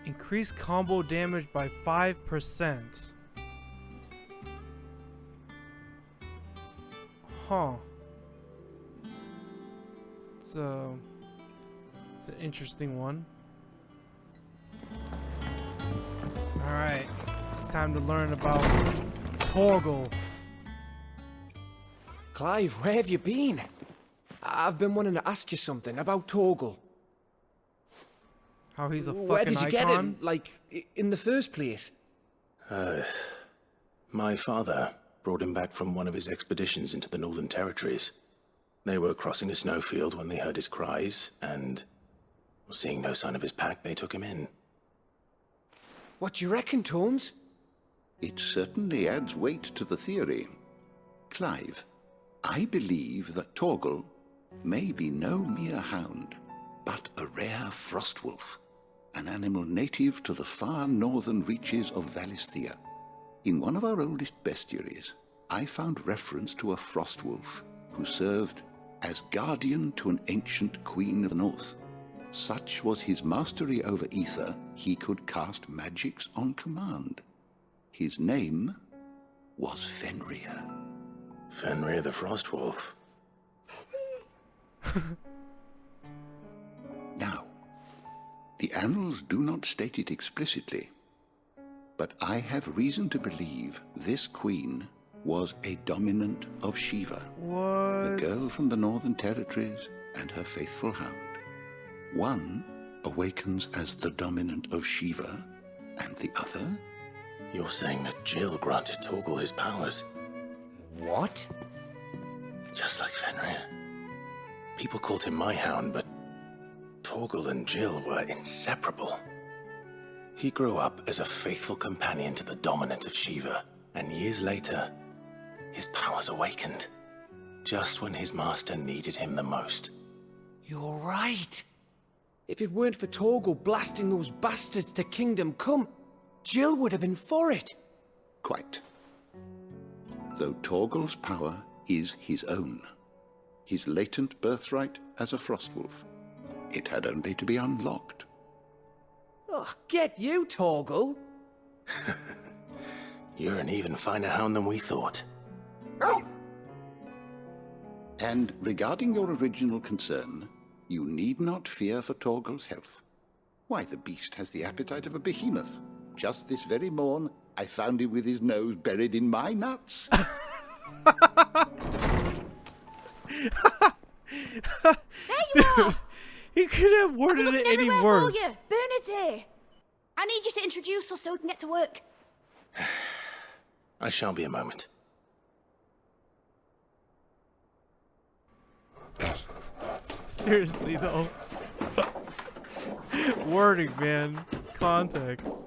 Increase combo damage by 5%. Huh. It's an interesting one. Alright, it's time to learn about Torgal.
Clive, where have you been? I've been wanting to ask you something about Torgal.
How he's a fucking icon?
Where did you get him, like, in the first place?
My father brought him back from one of his expeditions into the Northern Territories. They were crossing a snowfield when they heard his cries, and seeing no sign of his pack, they took him in.
What do you reckon, Torms?
It certainly adds weight to the theory. Clive, I believe that Torgal may be no mere hound, but a rare frostwolf, an animal native to the far northern reaches of Valisthea. In one of our oldest bestiaries, I found reference to a frostwolf who served as guardian to an ancient queen of the north. Such was his mastery over ether, he could cast magics on command. His name was Fenrir.
Fenrir the Frostwolf.
Now, the annals do not state it explicitly, but I have reason to believe this queen was a dominant of Shiva.
What?
The girl from the Northern Territories and her faithful hound. One awakens as the dominant of Shiva, and the other?
You're saying that Jill granted Torgal his powers?
What?
Just like Fenrir. People called him my hound, but Torgal and Jill were inseparable. He grew up as a faithful companion to the dominant of Shiva, and years later, his powers awakened, just when his master needed him the most.
You're right. If it weren't for Torgal blasting those bastards to Kingdom Come, Jill would have been for it.
Quite. Though Torgal's power is his own, his latent birthright as a frostwolf. It had only to be unlocked.
Oh, get you, Torgal!
You're an even finer hound than we thought.
And regarding your original concern, you need not fear for Torgal's health. Why, the beast has the appetite of a behemoth. Just this very morn, I found him with his nose buried in my nuts.
There you are!
He could have worded it any worse.
Bernadette! I need you to introduce us so we can get to work.
I shall be a moment.
Seriously, though. Wording, man. Context.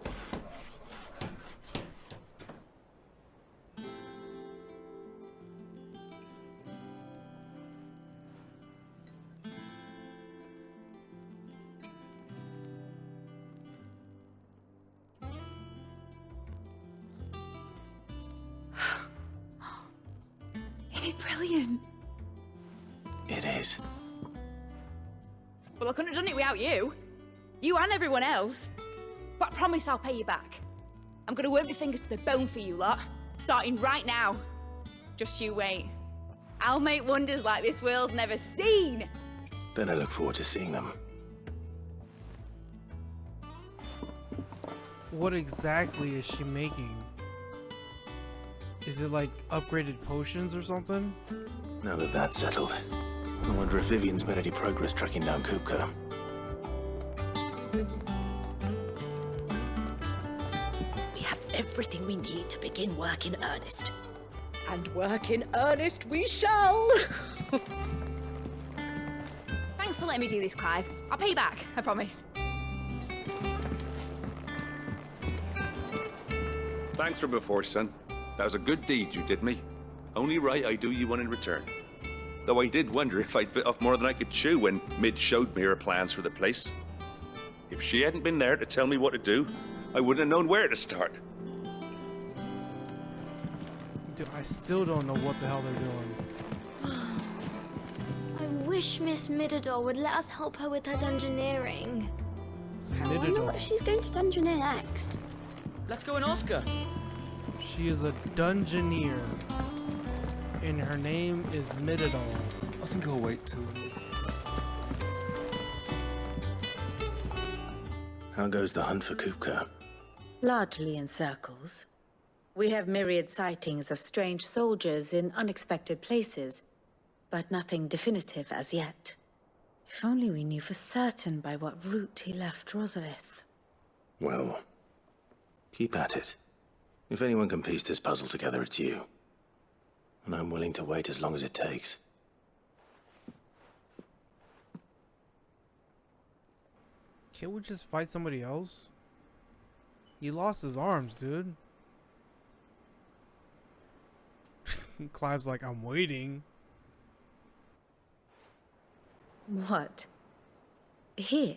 brilliant?
It is.
Well, I couldn't have done it without you. You and everyone else. But I promise I'll pay you back. I'm gonna work my fingers to the bone for you lot, starting right now. Just you wait. I'll make wonders like this world's never seen.
Then I look forward to seeing them.
What exactly is she making? Is it like upgraded potions or something?
Now that that's settled, I wonder if Vivian's made any progress tracking down Kupka.
We have everything we need to begin work in earnest. And work in earnest we shall!
Thanks for letting me do this, Clive. I'll pay you back, I promise.
Thanks for before, son. That was a good deed you did me. Only right I do you one in return. Though I did wonder if I'd bit off more than I could chew when Mid showed me her plans for the place. If she hadn't been there to tell me what to do, I wouldn't have known where to start.
Dude, I still don't know what the hell they're doing.
I wish Miss Midadol would let us help her with her dungeoneering. I wonder what she's going to dungeoneer next.
Let's go and ask her.
She is a dungeoneer. And her name is Midadol.
I think I'll wait till...
How goes the hunt for Kupka?
Largely in circles. We have myriad sightings of strange soldiers in unexpected places, but nothing definitive as yet. If only we knew for certain by what route he left Rosalith.
Well, keep at it. If anyone can piece this puzzle together, it's you. And I'm willing to wait as long as it takes.
Can't we just fight somebody else? He lost his arms, dude. Clive's like, I'm waiting.
What? Here?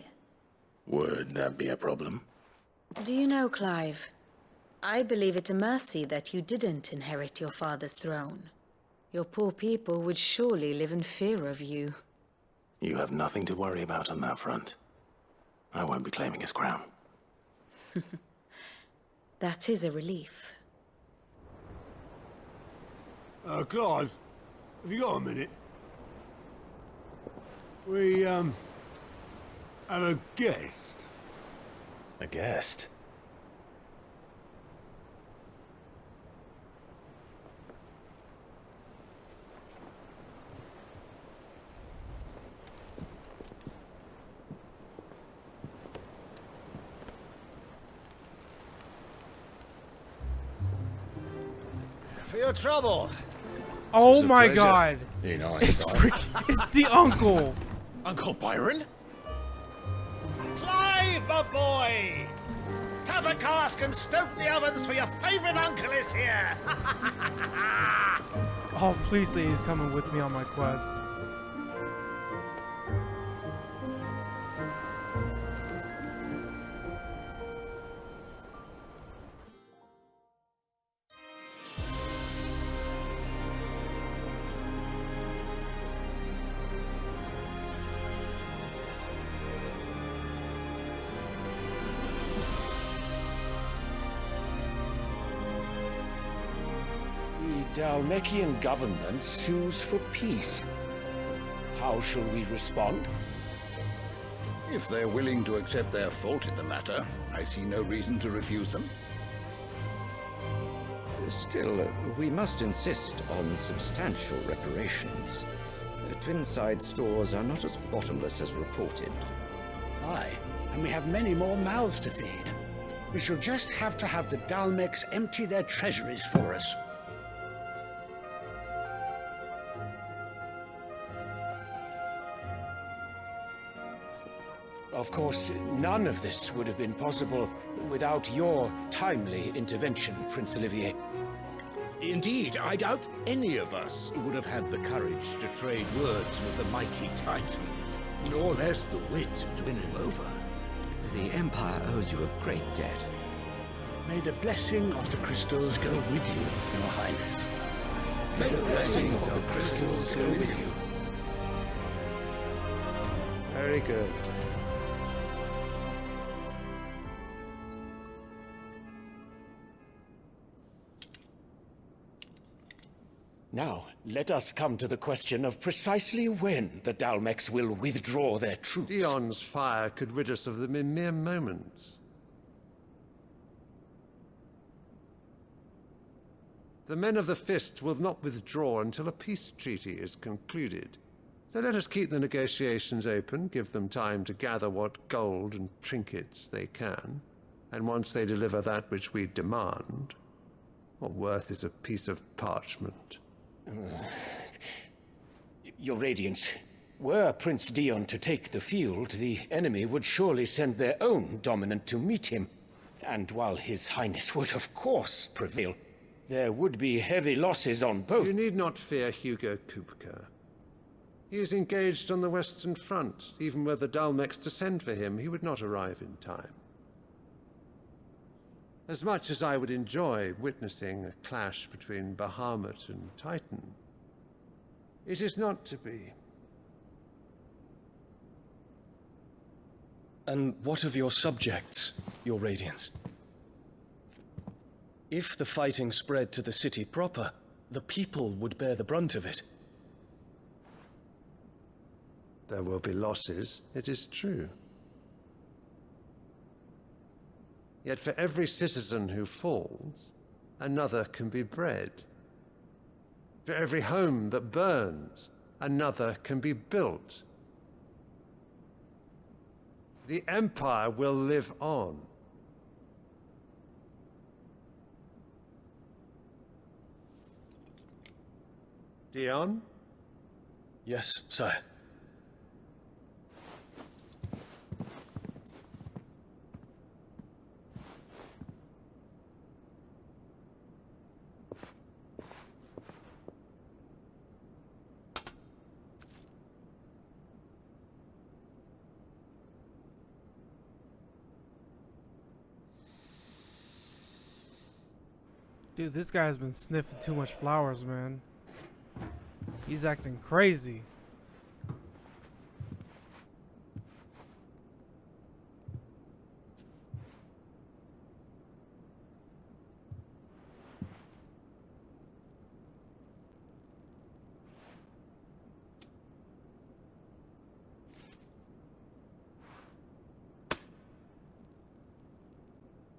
Would that be a problem?
Do you know, Clive? I believe it a mercy that you didn't inherit your father's throne. Your poor people would surely live in fear of you.
You have nothing to worry about on that front. I won't be claiming his crown.
That is a relief.
Clive, have you got a minute? We, have a guest.
A guest?
For your trouble.
Oh my god.
You know,
It's the uncle.
Uncle Byron?
Clive, my boy! Tap a cask and stoke the ovens for your favourite uncle is here!
Oh, please say he's coming with me on my quest.
The Dalmekian government sues for peace. How shall we respond?
If they're willing to accept their fault in the matter, I see no reason to refuse them.
Still, we must insist on substantial reparations. Twinside stores are not as bottomless as reported.
Aye, and we have many more mouths to feed. We shall just have to have the Dalmecs empty their treasuries for us.
Of course, none of this would have been possible without your timely intervention, Prince Olivier.
Indeed, I doubt any of us would have had the courage to trade words with the mighty Titan, nor less the wit to win him over.
The Empire owes you a great debt.
May the blessing of the crystals go with you, Your Highness.
May the blessing of the crystals go with you.
Very good.
Now, let us come to the question of precisely when the Dalmex will withdraw their troops.
Dion's fire could rid us of them in mere moments. The men of the Fist will not withdraw until a peace treaty is concluded. So let us keep the negotiations open, give them time to gather what gold and trinkets they can, and once they deliver that which we demand, what worth is a piece of parchment?
Your Radiance, were Prince Dion to take the field, the enemy would surely send their own dominant to meet him. And while His Highness would of course prevail, there would be heavy losses on both.
You need not fear Hugo Kupka. He is engaged on the Western Front. Even were the Dalmex to send for him, he would not arrive in time. As much as I would enjoy witnessing a clash between Bahamut and Titan, it is not to be.
And what of your subjects, Your Radiance? If the fighting spread to the city proper, the people would bear the brunt of it.
There will be losses, it is true. Yet for every citizen who falls, another can be bred. For every home that burns, another can be built. The Empire will live on. Dion?
Yes, sire.
Dude, this guy's been sniffing too much flowers, man. He's acting crazy.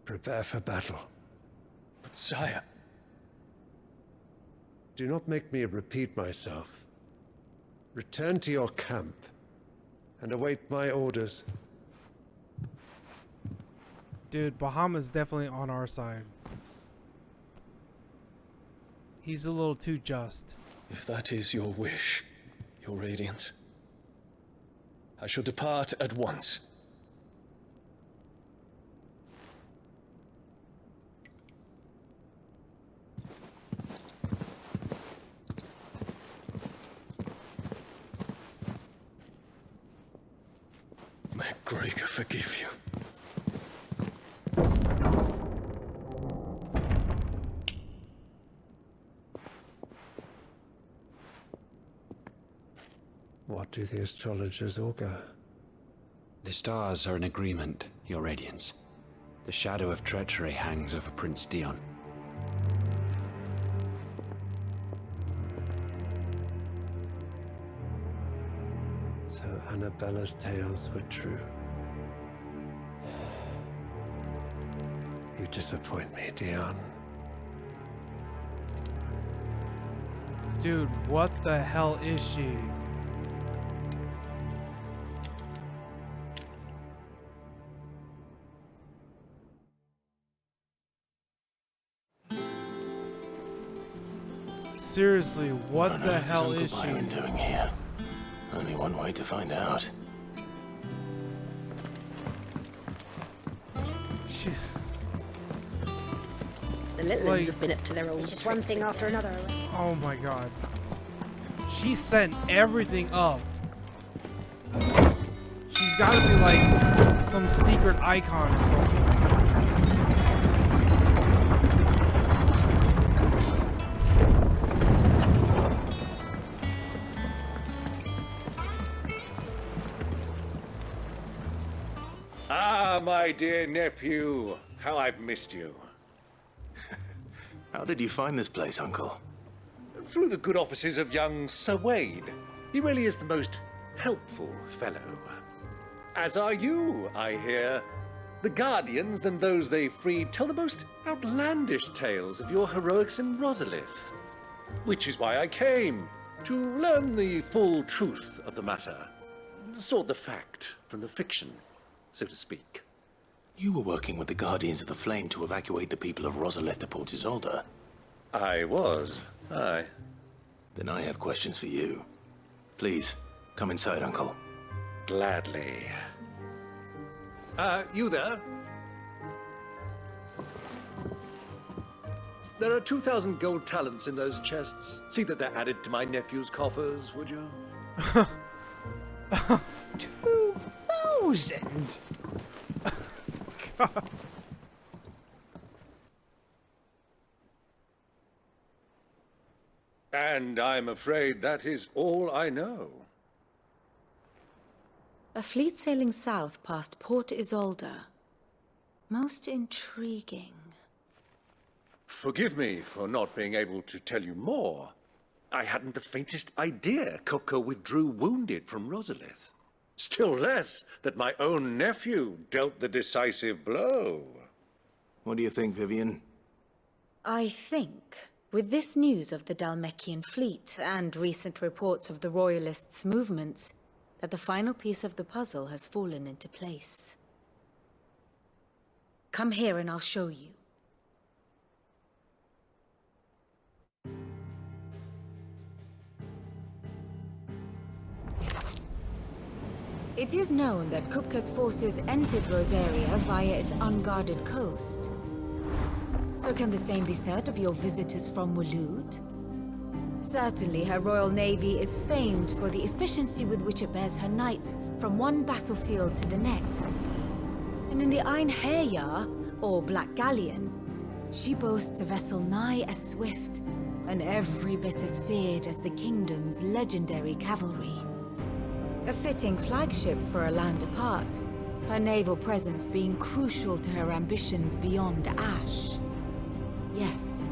Prepare for battle.
But sire...
Do not make me repeat myself. Return to your camp and await my orders.
Dude, Bahamut's definitely on our side. He's a little too just.
If that is your wish, Your Radiance, I shall depart at once. May Gregor forgive you.
What do the astrologers augur?
The stars are in agreement, Your Radiance. The shadow of treachery hangs over Prince Dion.
So Annabella's tales were true. You disappoint me, Dion.
Dude, what the hell is she? Seriously, what the hell is she?
Byron doing here? Only one way to find out.
The little ones have been up to their old.
It's just one thing after another.
Oh my god. She sent everything up. She's gotta be like some secret icon or something.
Ah, my dear nephew. How I've missed you.
How did you find this place, Uncle?
Through the good offices of young Sir Wade. He really is the most helpful fellow. As are you, I hear. The Guardians and those they freed tell the most outlandish tales of your heroics in Rosalith. Which is why I came, to learn the full truth of the matter. Sort the fact from the fiction, so to speak.
You were working with the Guardians of the Flame to evacuate the people of Rosalith to Port Isolde.
I was, aye.
Then I have questions for you. Please, come inside, Uncle.
Gladly. You there? There are 2,000 gold talents in those chests. See that they're added to my nephew's coffers, would you?
2,000?
God.
And I'm afraid that is all I know.
A fleet sailing south past Port Isolde. Most intriguing.
Forgive me for not being able to tell you more. I hadn't the faintest idea Kupka withdrew wounded from Rosalith. Still less that my own nephew dealt the decisive blow.
What do you think, Vivian?
I think, with this news of the Dhalmekian fleet and recent reports of the Royalists' movements, that the final piece of the puzzle has fallen into place. Come here and I'll show you. It is known that Kupka's forces entered Rosaria via its unguarded coast. So can the same be said of your visitors from Waloed? Certainly her Royal Navy is famed for the efficiency with which it bears her knights from one battlefield to the next. And in the Einherjar, or Black Galleon, she boasts a vessel nigh as swift, and every bit as feared as the kingdom's legendary cavalry. A fitting flagship for a land apart, her naval presence being crucial to her ambitions beyond Ash. Yes,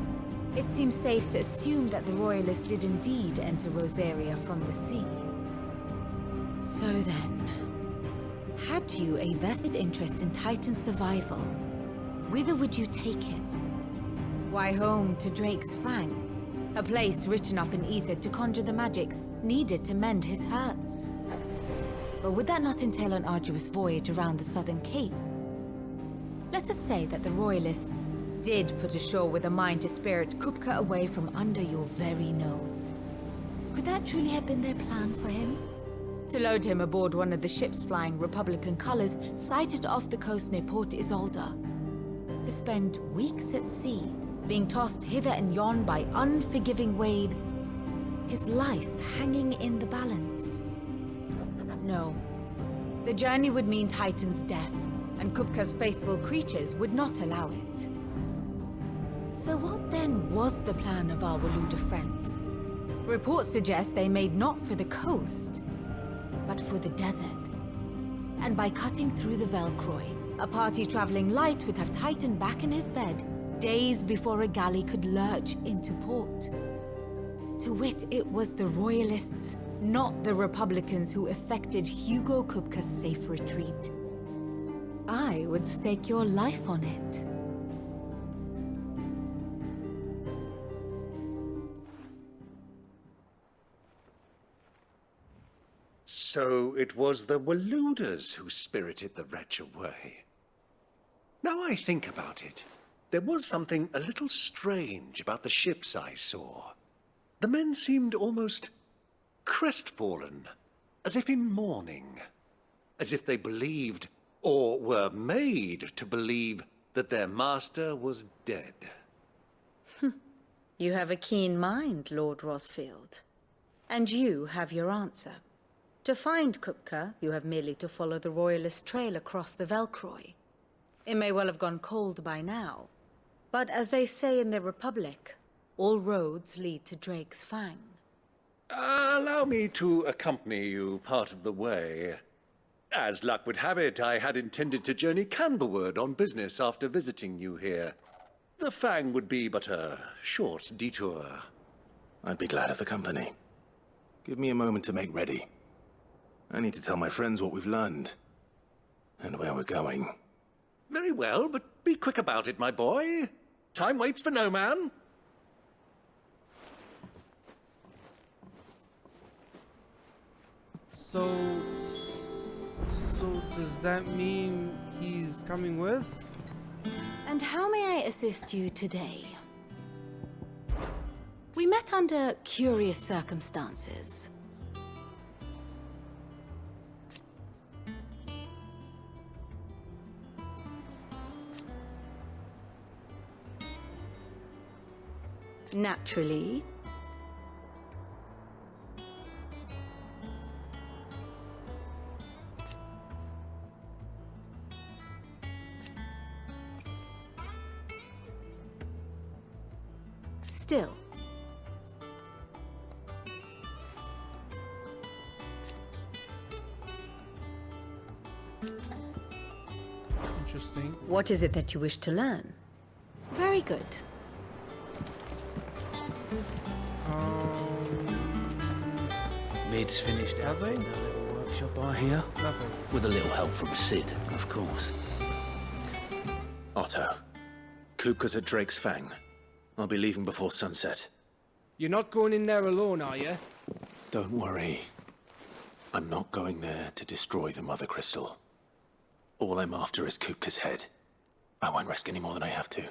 it seems safe to assume that the Royalists did indeed enter Rosaria from the sea. So then, had you a vested interest in Titan's survival, whither would you take him? Why, home to Drake's Fang, a place rich enough in ether to conjure the magics needed to mend his hurts. But would that not entail an arduous voyage around the southern cape? Let us say that the Royalists did put ashore with a mind to spirit Kupka away from under your very nose. Could that truly have been their plan for him? To load him aboard one of the ships flying Republican colors sighted off the coast near Port Isolde. To spend weeks at sea, being tossed hither and yon by unforgiving waves, his life hanging in the balance. No. The journey would mean Titan's death, and Kupka's faithful creatures would not allow it. So what then was the plan of our Waluda friends? Reports suggest they made not for the coast, but for the desert. And by cutting through the Velcroy, a party traveling light would have Titan back in his bed days before a galley could lurch into port. To wit, it was the Royalists, not the Republicans, who effected Hugo Kupka's safe retreat. I would stake your life on it.
So it was the Waludas who spirited the wretch away. Now I think about it, there was something a little strange about the ships I saw. The men seemed almost crestfallen, as if in mourning, as if they believed, or were made to believe, that their master was dead.
You have a keen mind, Lord Rosfield. And you have your answer. To find Kupka, you have merely to follow the Royalist trail across the Velcroy. It may well have gone cold by now, but as they say in the Republic, all roads lead to Drake's Fang.
Allow me to accompany you part of the way. As luck would have it, I had intended to journey Canverward on business after visiting you here. The Fang would be but a short detour.
I'd be glad of the company. Give me a moment to make ready. I need to tell my friends what we've learned. And where we're going.
Very well, but be quick about it, my boy. Time waits for no man.
So does that mean he's coming with?
And how may I assist you today? We met under curious circumstances. Naturally. Still.
Interesting.
What is it that you wish to learn? Very good.
Mid's finished everything. A little workshop, I hear.
Nothing.
With a little help from Sid, of course.
Otto, Kupka's at Drake's Fang. I'll be leaving before sunset.
You're not going in there alone, are you?
Don't worry. I'm not going there to destroy the Mother Crystal. All I'm after is Kupka's head. I won't risk any more than I have to.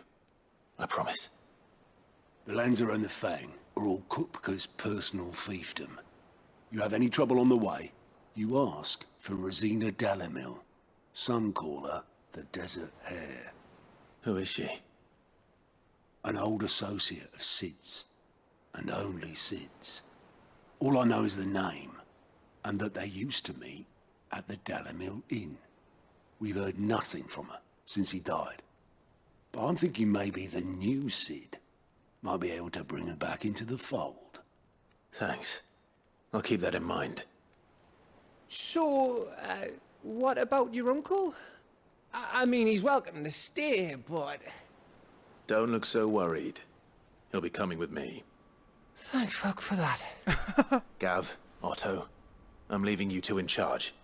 I promise.
The Lancer and the Fang are all Kupka's personal fiefdom. You have any trouble on the way, you ask for Rosina Dalamil. Some call her the Desert Hare.
Who is she?
An old associate of Sid's, and only Sid's. All I know is the name, and that they used to meet at the Dalamil Inn. We've heard nothing from her since he died. But I'm thinking maybe the new Sid might be able to bring her back into the fold.
Thanks. I'll keep that in mind.
So, what about your uncle? I mean, he's welcome to stay, but...
Don't look so worried. He'll be coming with me.
Thank fuck for that.
Gav, Otto, I'm leaving you two in charge.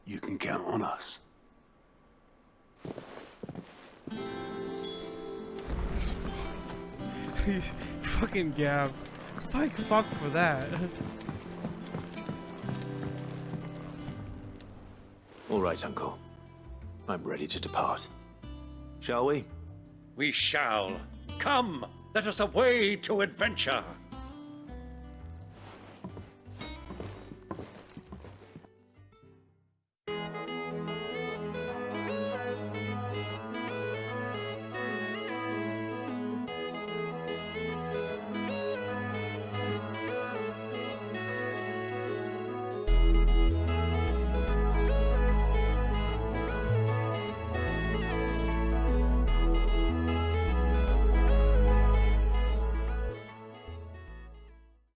You can count on us.
Fucking Gav. Thank fuck for that.
All right, Uncle. I'm ready to depart. Shall we?
We shall. Come, let us away to adventure.